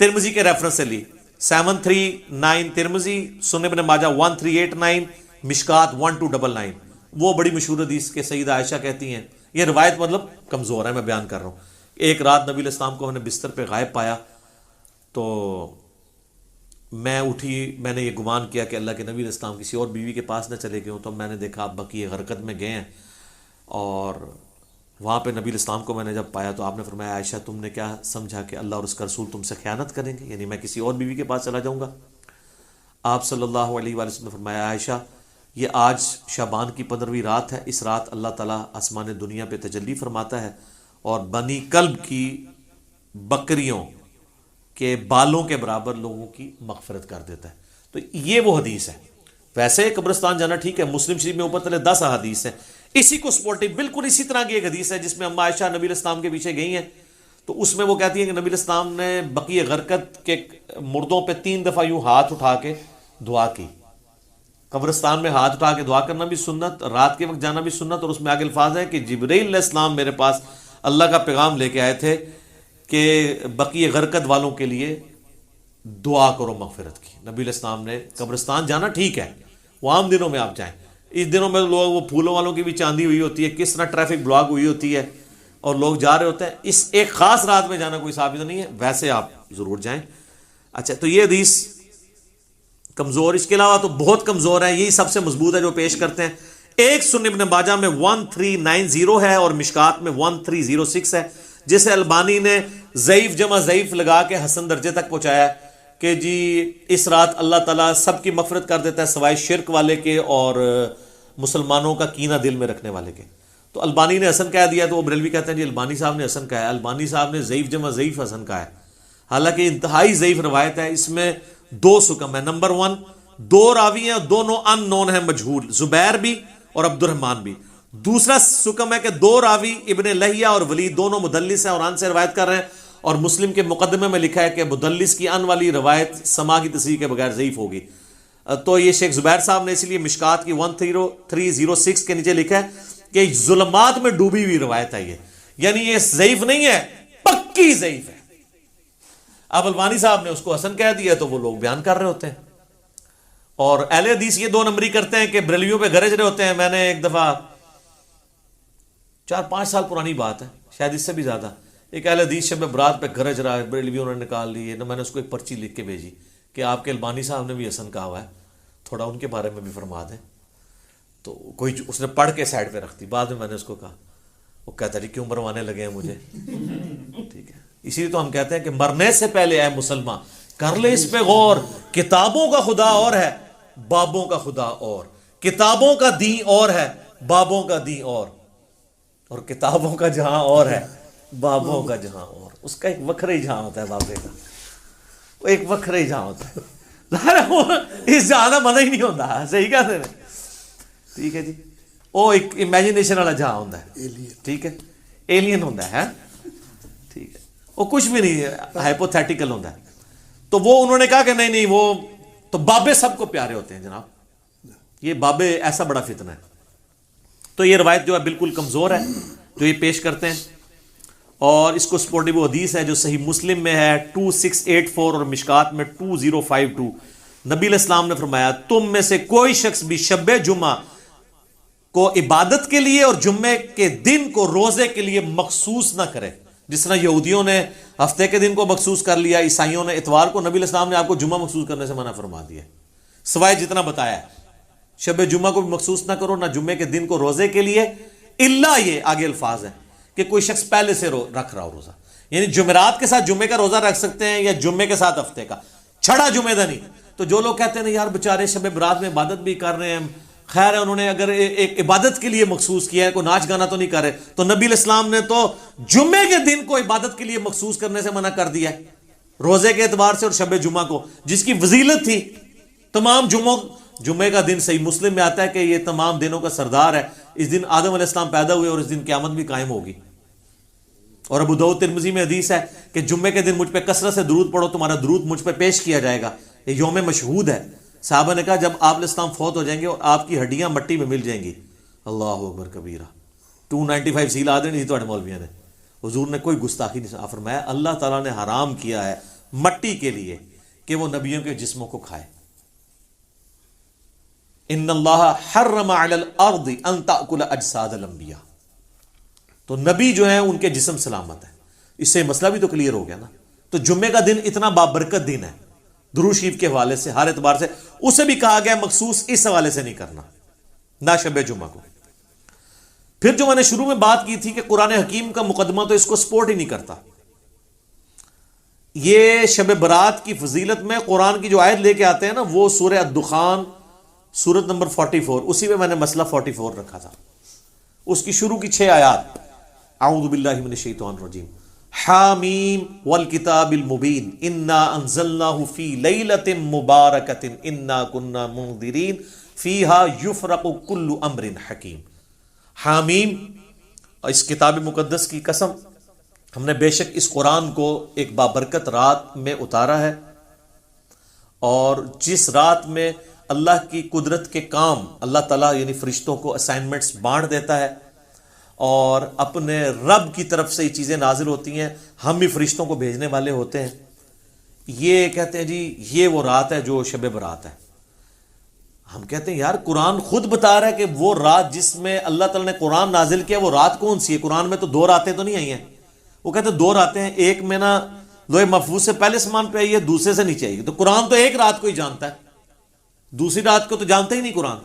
ترمذی کے ریفرنس سے لی، 739 ترمذی، سنن ابن ماجہ 1389، مشکات 1299، وہ بڑی مشہور حدیث کے سیدہ عائشہ کہتی ہیں، یہ روایت مطلب کمزور ہے، میں بیان کر رہا ہوں، ایک رات نبی علیہ السلام کو ہم نے بستر پہ غائب پایا، تو میں اٹھی، میں نے یہ گمان کیا کہ اللہ کے نبی علیہ السلام کسی اور بیوی کے پاس نہ چلے گئے ہوں، تو میں نے دیکھا آپ بقیع غرقد میں گئے ہیں، اور وہاں پہ نبی علیہ السلام کو میں نے جب پایا تو آپ نے فرمایا عائشہ تم نے کیا سمجھا کہ اللہ اور اس کا رسول تم سے خیانت کریں گے، یعنی میں کسی اور بیوی کے پاس چلا جاؤں گا؟ آپ صلی اللہ علیہ وآلہ وسلم نے فرمایا عائشہ یہ آج شعبان کی 15ویں رات ہے، اس رات اللہ تعالیٰ آسمان دنیا پہ تجلی فرماتا ہے اور بنی کلب کی بکریوں کے بالوں کے برابر لوگوں کی مغفرت کر دیتا ہے۔ تو یہ وہ حدیث ہے۔ ویسے قبرستان جانا ٹھیک ہے، مسلم شریف میں اوپر تلے 10 احادیث ہیں، اسی کو سپورٹی بالکل اسی طرح کی ایک حدیث ہے جس میں اما عائشہ نبی علیہ السلام کے پیچھے گئی ہیں، تو اس میں وہ کہتی ہیں کہ نبی علیہ السلام نے بقیع غرقد کے مردوں پہ 3 دفعہ یوں ہاتھ اٹھا کے دعا کی۔ قبرستان میں ہاتھ اٹھا کے دعا کرنا بھی سنت، رات کے وقت جانا بھی سنت، اور اس میں آگے الفاظ ہیں کہ جبرائیل علیہ السلام میرے پاس اللہ کا پیغام لے کے آئے تھے کہ بقیع غرقد والوں کے لیے دعا کرو مغفرت کی۔ نبی علیہ السلام نے قبرستان جانا ٹھیک ہے، وہ عام دنوں میں آپ جائیں، اس دنوں میں لوگ وہ پھولوں والوں کی بھی چاندی ہوئی ہوتی ہے، کس طرح ٹریفک بلاک ہوئی ہوتی ہے اور لوگ جا رہے ہوتے ہیں، اس ایک خاص رات میں جانا کوئی ثابت نہیں ہے، ویسے آپ ضرور جائیں۔ اچھا، تو یہ حدیث کمزور، اس کے علاوہ تو بہت کمزور ہے، یہی سب سے مضبوط ہے جو پیش کرتے ہیں۔ ایک سنن ابن ماجہ میں 1390 ہے اور مشکات میں 1306 ہے، جسے البانی نے ضعیف جمع ضعیف لگا کے حسن درجے تک پہنچایا کہ جی اس رات اللہ تعالیٰ سب کی مغفرت کر دیتا ہے سوائے شرک والے کے اور مسلمانوں کا کینہ دل میں رکھنے والے کے. تو البانی نے حسن کہہ دیا تو وہ بریلوی کہتے ہیں جی البانی صاحب نے حسن کہا ہے. البانی صاحب نے ضعیف جمع ضعیف حسن کہا ہے، حالانکہ انتہائی ضعیف روایت ہے. اس میں 2 سکم ہے. نمبر 1 2 راوی ہیں، دونوں ان نون ہیں، مجہول، زبیر بھی اور عبد الرحمن بھی. دوسرا سکم ہے کہ 2 راوی ابن لہیہ اور ولید دونوں مدلس ہیں اور ان سے روایت کر رہے ہیں، اور مسلم کے مقدمے میں لکھا ہے کہ مدلس کی ان والی روایت سما کی تصحیح کے بغیر ضعیف ہوگی. تو یہ شیخ زبیر صاحب نے اسی لیے مشکات کی 1306 کے نیچے لکھا ہے کہ ظلمات میں ڈوبی ہوئی روایت ہے یہ، یعنی یہ ضعیف نہیں ہے، پکی ضعیف ہے. اب البانی صاحب نے اس کو حسن کہہ دیا تو وہ لوگ بیان کر رہے ہوتے ہیں، اور اہل حدیث یہ 2 نمبری کرتے ہیں کہ بریلویوں پہ گرج رہے ہوتے ہیں. میں نے ایک دفعہ 4-5 سال پرانی بات ہے، شاید اس سے بھی زیادہ، ایک اہل حدیث شب برات پہ گرج رہا ہے، بریلویوں نے نکال لی ہے. میں نے اس کو ایک پرچی لکھ کے بھیجی کہ آپ کے البانی صاحب نے بھی حسن کہا ہوا ہے، تھوڑا ان کے بارے میں بھی فرما دیں. تو کوئی اس نے پڑھ کے سائڈ پہ رکھ دی. بعد میں نے اس کو کہا، وہ کہتا جی کیوں مروانے لگے ہیں مجھے. ٹھیک ہے، اسی لیے تو ہم کہتے ہیں کہ مرنے سے پہلے اے مسلمان کر لے اس پہ غور. کتابوں کا خدا اور ہے، بابوں کا خدا اور. کتابوں کا دین اور ہے، بابوں کا دین اور کتابوں کا جہاں اور ہے، بابوں کا جہاں اور. اس کا ایک وکھرا ہی جہاں ہوتا ہے بابے کا، وہ ایک وکھرا ہی جہاں ہوتا ہے. اس جہاں کا مزہ ہی نہیں ہوتا. صحیح کہتے ہیں، ٹھیک ہے جی. وہ ایک امیجنیشن والا جہاں ہوتا ہے، ٹھیک ہے، ایلین ہوتا ہے، ٹھیک ہے، وہ کچھ بھی نہیں ہے، ہائپوتھیٹیکل ہوتا ہے. تو وہ انہوں نے کہا کہ نہیں وہ تو بابے سب کو پیارے ہوتے ہیں جناب، یہ بابے ایسا بڑا فتنہ ہے. تو یہ روایت جو ہے بالکل کمزور ہے جو یہ پیش کرتے ہیں، اور اس کو سپورٹنگ وہ حدیث ہے جو صحیح مسلم میں ہے 2684 اور مشکات میں 2052. نبی علیہ السلام نے فرمایا تم میں سے کوئی شخص بھی شب جمعہ کو عبادت کے لیے اور جمعے کے دن کو روزے کے لیے مخصوص نہ کرے. جس طرح یہودیوں نے ہفتے کے دن کو مخصوص کر لیا، عیسائیوں نے اتوار کو، نبی علیہ السلام نے آپ کو جمعہ مخصوص کرنے سے منع فرما دیا سوائے جتنا بتایا ہے. شب جمعہ کو بھی مخصوص نہ کرو، نہ جمعے کے دن کو روزے کے لیے، الا یہ آگے الفاظ ہیں کہ کوئی شخص پہلے سے رکھ رہا ہو روزہ، یعنی جمعرات کے ساتھ جمعے کا روزہ رکھ سکتے ہیں یا جمعے کے ساتھ ہفتے کا، چھڑا جمعے دا نہیں. تو جو لوگ کہتے ہیں یار بیچارے شب برات میں عبادت بھی کر رہے ہیں، خیر ہے انہوں نے اگر ایک عبادت کے لیے مخصوص کیا ہے، کوئی ناچ گانا تو نہیں کر رہے، تو نبی علیہ السلام نے تو جمعے کے دن کو عبادت کے لیے مخصوص کرنے سے منع کر دیا ہے، روزے کے اعتبار سے اور شب جمعہ کو جس کی فضیلت تھی. تمام جمعے کا دن صحیح مسلم میں آتا ہے کہ یہ تمام دنوں کا سردار ہے. اس دن آدم علیہ السلام پیدا ہوئے اور اس دن قیامت بھی قائم ہوگی. اور ابو داؤد ترمذی میں حدیث ہے کہ جمعے کے دن مجھ پہ کثرت سے درود پڑھو، تمہارا درود مجھ پہ پیش کیا جائے گا. یہ یوم مشہود ہے. صحابہ نے کہا جب آپ علیہ السلام فوت ہو جائیں گے اور آپ کی ہڈیاں مٹی میں مل جائیں گی، اللہ اکبر کبیرہ، 295 سیل آدھے نہیں تھوڑے مولویوں نے. حضور نے کوئی گستاخی نہیں فرمایا. اللہ تعالیٰ نے حرام کیا ہے مٹی کے لیے کہ وہ نبیوں کے جسموں کو کھائے. ان اللہ حرم علی الارض ان تاکل اجساد الانبیاء. تو نبی جو ہیں ان کے جسم سلامت ہے. اس سے مسئلہ بھی تو کلیئر ہو گیا نا. تو جمعے کا دن اتنا بابرکت دن ہے درود شریف کے حوالے سے، ہر اعتبار سے اسے بھی کہا گیا مخصوص اس حوالے سے نہیں کرنا، نہ شب جمعہ کو. پھر جو میں نے شروع میں بات کی تھی کہ قرآن حکیم کا مقدمہ تو اس کو سپورٹ ہی نہیں کرتا. یہ شب برات کی فضیلت میں قرآن کی جو آیت لے کے آتے ہیں نا، وہ سورہ الدخان سورت نمبر 44، اسی میں نے مسئلہ 44 رکھا تھا. اس کی شروع کی 6 آیات، اعوذ باللہ من الشیطان الرجیم، حامیم والکتاب المبین انا انزلناہ فی لیلۃ مبارکۃ انا کنا منذرین فیہا یفرق کل امر حکیم. حامیم، اس کتاب مقدس کی قسم، ہم نے بے شک اس قرآن کو ایک بابرکت رات میں اتارا ہے، اور جس رات میں اللہ کی قدرت کے کام اللہ تعالیٰ یعنی فرشتوں کو اسائنمنٹس بانٹ دیتا ہے اور اپنے رب کی طرف سے یہ چیزیں نازل ہوتی ہیں، ہم بھی فرشتوں کو بھیجنے والے ہوتے ہیں. یہ کہتے ہیں جی یہ وہ رات ہے جو شب برات ہے. ہم کہتے ہیں یار قرآن خود بتا رہا ہے کہ وہ رات جس میں اللہ تعالیٰ نے قرآن نازل کیا وہ رات کون سی ہے؟ قرآن میں تو 2 راتیں تو نہیں آئی ہیں. وہ کہتے ہیں 2 راتیں ہیں، ایک میں نا لوح محفوظ سے پہلے سامان پہ آئی ہے، دوسرے سے نیچے آئی ہے. تو قرآن تو ایک رات کو ہی جانتا ہے، دوسری رات کو تو جانتا ہی نہیں قرآن.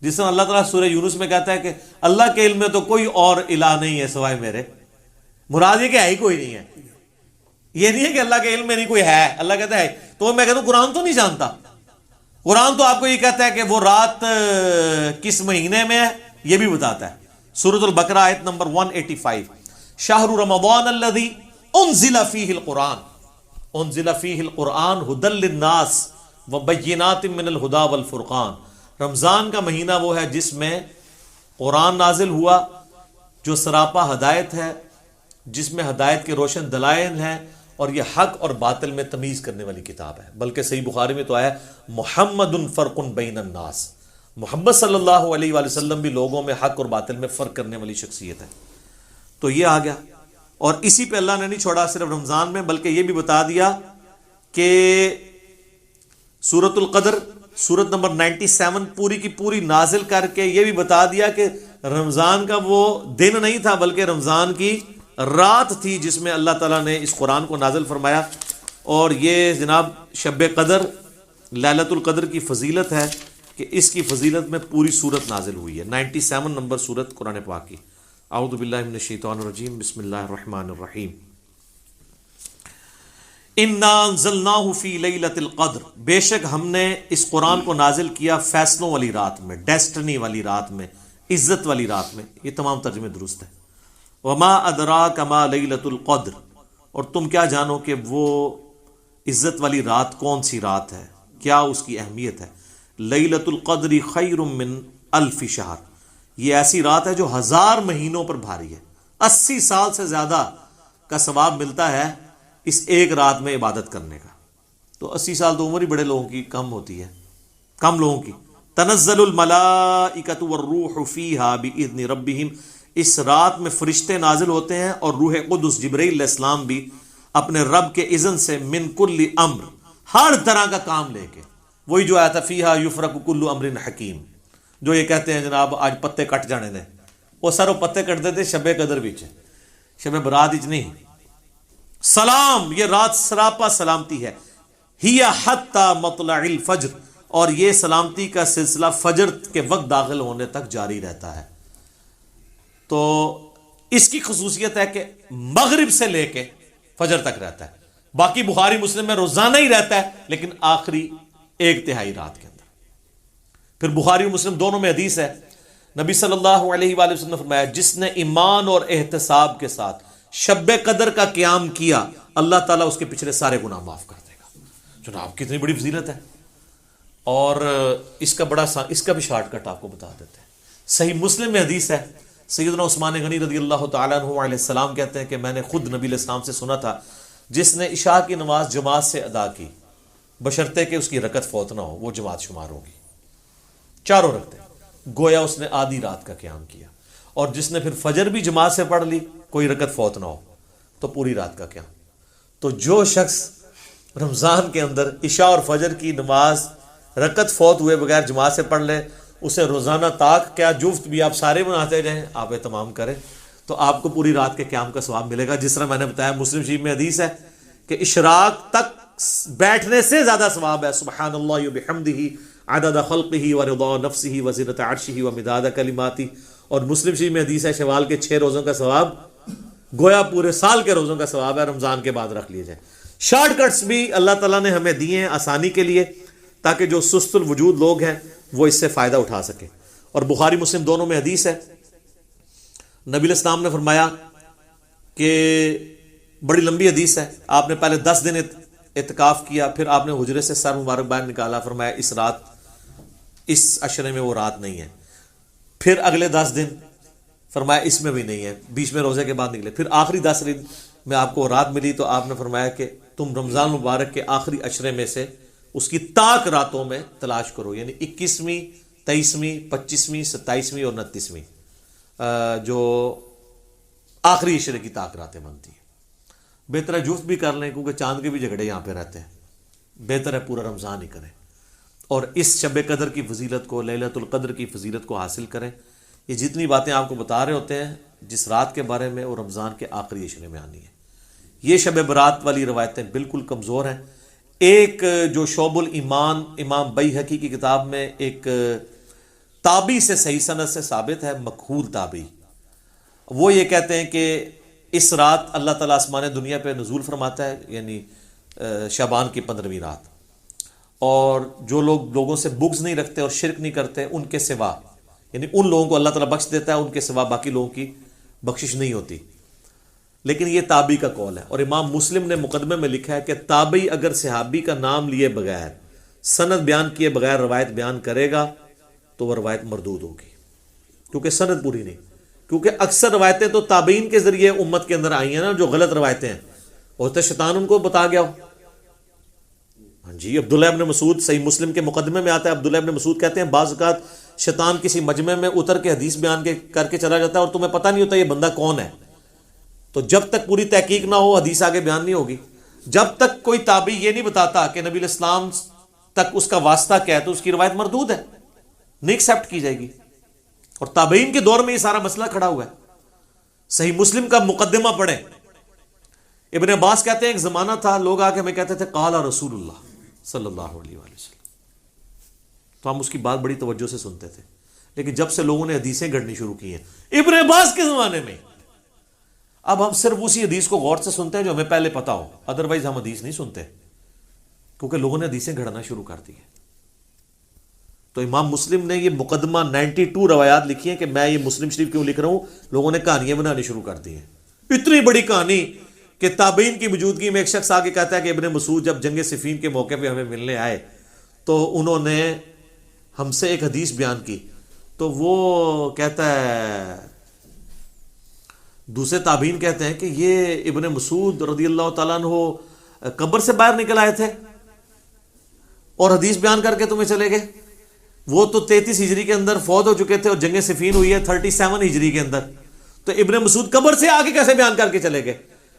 جس طرح اللہ تعالیٰ سورہ یونس میں کہتا ہے کہ اللہ کے علم میں تو کوئی اور الہ نہیں ہے سوائے میرے. مراد یہ کہ ہے ہی کوئی نہیں ہے. یہ نہیں ہے کہ اللہ کے علم میں نہیں کوئی ہے. اللہ کہتا ہے تو میں کہتا ہوں قرآن تو نہیں جانتا. قرآن تو آپ کو یہ کہتا ہے کہ وہ رات کس مہینے میں ہے یہ بھی بتاتا ہے. سورۃ البقرہ آیت نمبر 185 شہر رمضان الذی انزل فیہ القرآن انزل فیہ القرآن ھدی للناس وبینات من الہدی والفرقان. رمضان کا مہینہ وہ ہے جس میں قرآن نازل ہوا جو سراپا ہدایت ہے, جس میں ہدایت کے روشن دلائل ہیں, اور یہ حق اور باطل میں تمیز کرنے والی کتاب ہے. بلکہ صحیح بخاری میں تو آیا محمد فرق بین الناس, محمد صلی اللہ علیہ وآلہ وسلم بھی لوگوں میں حق اور باطل میں فرق کرنے والی شخصیت ہے. تو یہ آ گیا. اور اسی پہ اللہ نے نہیں چھوڑا صرف رمضان میں, بلکہ یہ بھی بتا دیا کہ سورۃ القدر سورت نمبر 97 پوری کی پوری نازل کر کے یہ بھی بتا دیا کہ رمضان کا وہ دن نہیں تھا بلکہ رمضان کی رات تھی جس میں اللہ تعالیٰ نے اس قرآن کو نازل فرمایا. اور یہ جناب شب قدر لیلۃ القدر کی فضیلت ہے کہ اس کی فضیلت میں پوری سورت نازل ہوئی ہے. 97 نمبر سورت قرآن پاک کی. اعوذ باللہ من الشیطان الرجیم بسم اللہ الرحمن الرحیم. انا انزلناہ فی لیلۃ القدر, بے شک ہم نے اس قرآن کو نازل کیا فیصلوں والی رات میں, ڈیسٹنی والی رات میں, عزت والی رات میں. یہ تمام ترجمے درست ہیں. وما ادراک ما لیلۃ القدر, اور تم کیا جانو کہ وہ عزت والی رات کون سی رات ہے, کیا اس کی اہمیت ہے. لیلۃ القدر خیر من الف شہر, یہ ایسی رات ہے جو 1000 مہینوں پر بھاری ہے. 80 سال سے زیادہ کا ثواب ملتا ہے اس ایک رات میں عبادت کرنے کا. تو 80 سال تو عمر ہی بڑے لوگوں کی کم ہوتی ہے, کم لوگوں کی. تنزل الملائکۃ والروح فیہا باذن ربہم, اس رات میں فرشتے نازل ہوتے ہیں اور روح قدس جبرائیل علیہ السلام بھی اپنے رب کے اذن سے, من کل امر, ہر طرح کا کام لے کے. وہی جو آیا تھا فیہا یفرق کل امر حکیم, جو یہ کہتے ہیں جناب آج پتے کٹ جانے دیں, وہ سر وہ پتے کٹتے تھے شب قدر وچ, شب برات وچ نہیں. سلام, یہ رات سراپا سلامتی ہے. ہی حتی مطلع الفجر, اور یہ سلامتی کا سلسلہ فجر کے وقت داخل ہونے تک جاری رہتا ہے. تو اس کی خصوصیت ہے کہ مغرب سے لے کے فجر تک رہتا ہے. باقی بخاری مسلم میں روزانہ ہی رہتا ہے لیکن آخری 1/3 رات کے اندر. پھر بخاری و مسلم دونوں میں حدیث ہے, نبی صلی اللہ علیہ وآلہ وسلم نے فرمایا جس نے ایمان اور احتساب کے ساتھ شب قدر کا قیام کیا اللہ تعالیٰ اس کے پچھلے سارے گناہ معاف کر دے گا. جناب کتنی بڑی فضیلت ہے. اور اس کا بھی شارٹ کٹ آپ کو بتا دیتے ہیں. صحیح مسلم میں حدیث ہے, سیدنا عثمان غنی رضی اللہ تعالیٰ عنہ علیہ السلام کہتے ہیں کہ میں نے خود نبی علیہ السلام سے سنا تھا جس نے عشاء کی نماز جماعت سے ادا کی بشرطے کہ اس کی رکعت فوت نہ ہو, وہ جماعت شمار ہوگی. چاروں رکھتے گویا اس نے آدھی رات کا قیام کیا. اور جس نے پھر فجر بھی جماعت سے پڑھ لی, کوئی رکعت فوت نہ ہو, تو پوری رات کا قیام. تو جو شخص رمضان کے اندر عشاء اور فجر کی نماز رکعت فوت ہوئے بغیر جماعت سے پڑھ لے, اسے روزانہ طاق کیا جفت بھی آپ سارے بناتے جائیں, آپ اہتمام کریں تو آپ کو پوری رات کے قیام کا ثواب ملے گا. جس طرح میں نے بتایا مسلم شریف میں حدیث ہے کہ اشراق تک بیٹھنے سے زیادہ ثواب ہے. سبحان اللہ وبحمدہ عدد خلقہ ورضا نفسہ وزنۃ عرشہ ومداد کلماتہ. اور مسلم شریف میں حدیث ہے شوال کے 6 روزوں کا ثواب گویا پورے سال کے روزوں کا ثواب ہے, رمضان کے بعد رکھ لیے جائے. شارٹ کٹس بھی اللہ تعالیٰ نے ہمیں دیے ہیں آسانی کے لیے تاکہ جو سست الوجود لوگ ہیں وہ اس سے فائدہ اٹھا سکیں. اور بخاری مسلم دونوں میں حدیث ہے, نبی علیہ السلام نے فرمایا کہ بڑی لمبی حدیث ہے, آپ نے پہلے 10 دن اعتکاف کیا, پھر آپ نے حجرے سے سر مبارک باہر نکالا, فرمایا اس عشرے میں وہ رات نہیں ہے. پھر اگلے 10 دن فرمایا اس میں بھی نہیں ہے, بیچ میں روزے کے بعد نکلے. پھر آخری 10 دن میں آپ کو رات ملی تو آپ نے فرمایا کہ تم رمضان مبارک کے آخری عشرے میں سے اس کی طاق راتوں میں تلاش کرو, یعنی 21ویں 23ویں 25ویں 27ویں اور 29ویں جو آخری عشرے کی طاق راتیں بنتی ہیں. بہتر ہے جفت بھی کر لیں کیونکہ چاند کے بھی جھگڑے یہاں پہ رہتے ہیں, بہتر ہے پورا رمضان ہی کریں اور اس شب قدر کی فضیلت کو, لیلۃ القدر کی فضیلت کو حاصل کریں. یہ جتنی باتیں آپ کو بتا رہے ہوتے ہیں جس رات کے بارے میں وہ رمضان کے آخری عشرے میں آنی ہے. یہ شب برات والی روایتیں بالکل کمزور ہیں. ایک جو شعب الایمان امام بیہقی کی کتاب میں ایک تابعی سے صحیح سند سے ثابت ہے, مقبول تابعی, وہ یہ کہتے ہیں کہ اس رات اللہ تعالیٰ آسمان دنیا پہ نزول فرماتا ہے، یعنی شعبان کی 15ویں رات، اور جو لوگوں سے بغض نہیں رکھتے اور شرک نہیں کرتے ان کے سوا، یعنی ان لوگوں کو اللہ تعالیٰ بخش دیتا ہے، ان کے سوا باقی لوگوں کی بخشش نہیں ہوتی. لیکن یہ تابعی کا قول ہے، اور امام مسلم نے مقدمے میں لکھا ہے کہ تابعی اگر صحابی کا نام لیے بغیر، سند بیان کیے بغیر روایت بیان کرے گا تو وہ روایت مردود ہوگی، کیونکہ سند پوری نہیں. کیونکہ اکثر روایتیں تو تابعین کے ذریعے امت کے اندر آئی ہیں نا، جو غلط روایتیں ہیں، ہوتا شیطان ان کو بتا گیا ہو. ہاں جی، عبداللہ ابن مسعود صحیح مسلم کے مقدمے میں آتا ہے، عبداللہ ابن مسعود کہتے ہیں بعض اوقات شیطان کسی مجمع میں اتر کے حدیث بیان کر کے چلا جاتا ہے اور تمہیں پتہ نہیں ہوتا یہ بندہ کون ہے. تو جب تک پوری تحقیق نہ ہو حدیث آگے بیان نہیں ہوگی. جب تک کوئی تابعی یہ نہیں بتاتا کہ نبی علیہ السلام تک اس کا واسطہ کیا ہے تو اس کی روایت مردود ہے، نہیں ایکسیپٹ کی جائے گی. اور تابعین کے دور میں یہ سارا مسئلہ کھڑا ہوا ہے. صحیح مسلم کا مقدمہ پڑھیں. ابن عباس کہتے ہیں ایک زمانہ تھا لوگ آ کے ہمیں کہتے تھے قال رسول اللہ صلی اللہ علیہ وآلہ وسلم، تو ہم اس کی بات بڑی توجہ سے سنتے تھے. لیکن جب سے لوگوں نے حدیثیں گھڑنی شروع کی ہیں ابن عباس کے زمانے میں، اب ہم صرف اسی حدیث کو غور سے سنتے ہیں جو ہمیں پہلے پتا ہو، ادروائز ہم حدیث نہیں سنتے، کیونکہ لوگوں نے حدیثیں گھڑنا شروع کر دی ہیں. تو امام مسلم نے یہ مقدمہ 92 روایات لکھی ہیں کہ میں یہ مسلم شریف کیوں لکھ رہا ہوں، لوگوں نے کہانیاں بنانی شروع کر دی ہیں. اتنی بڑی کہانی کہ تابعین کی موجودگی میں ایک شخص آگے کہتا ہے کہ ابن مسعود جب جنگ صفین کے موقع پہ ہمیں ملنے آئے تو انہوں نے ہم سے ایک حدیث بیان کی. تو وہ کہتا ہے، دوسرے تابعین کہتے ہیں کہ یہ ابن مسعود رضی اللہ تعالیٰ عنہ قبر سے باہر نکل آئے تھے اور حدیث بیان کر کے تمہیں چلے گئے. وہ تو 33 ہجری کے اندر فوت ہو چکے تھے اور جنگ صفین ہوئی ہے 37 ہجری کے اندر، تو ابن مسعود قبر سے آگے کیسے بیان کر کے چلے گئے؟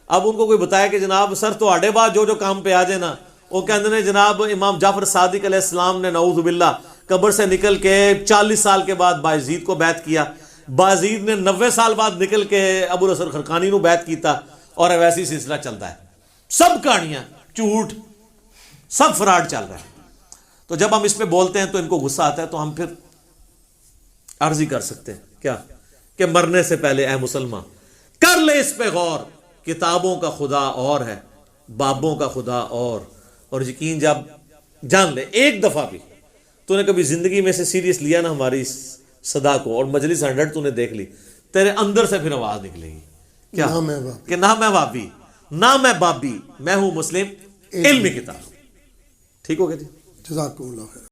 اب ان کو کوئی بتایا کہ جناب سر تو آڈے بعد جو کام پہ آ جائے نا، وہ کہتے ہیں جناب امام جعفر صادق علیہ السلام نے نعوذ باللہ قبر سے نکل کے 40 سال کے بعد بايزید کو بیعت کیا، بايزید نے 90 سال بعد نکل کے ابو الحسن خرقانی نو بیعت کیتا، اور ویسی سلسلہ چلتا ہے. سب کہانیاں جھوٹ، سب فراڈ چل رہا ہے. تو جب ہم اس پہ بولتے ہیں تو ان کو غصہ آتا ہے، تو ہم پھر عرض ہی کر سکتے ہیں کیا کہ مرنے سے پہلے اے مسلمان کر لے اس پہ غور، کتابوں کا خدا اور ہے، بابوں کا خدا اور یقین جب جان لے ایک دفعہ بھی تو نے کبھی زندگی میں سے سیریس لیا نا ہماری صدا کو، اور مجلس 100 تو نے دیکھ لی، تیرے اندر سے پھر آواز نکلے گی کیا کہ نہ میں وابی نہ میں بابی، میں ہوں مسلم علمی کتاب. ٹھیک ہو گیا جی، جزاکم اللہ خیر.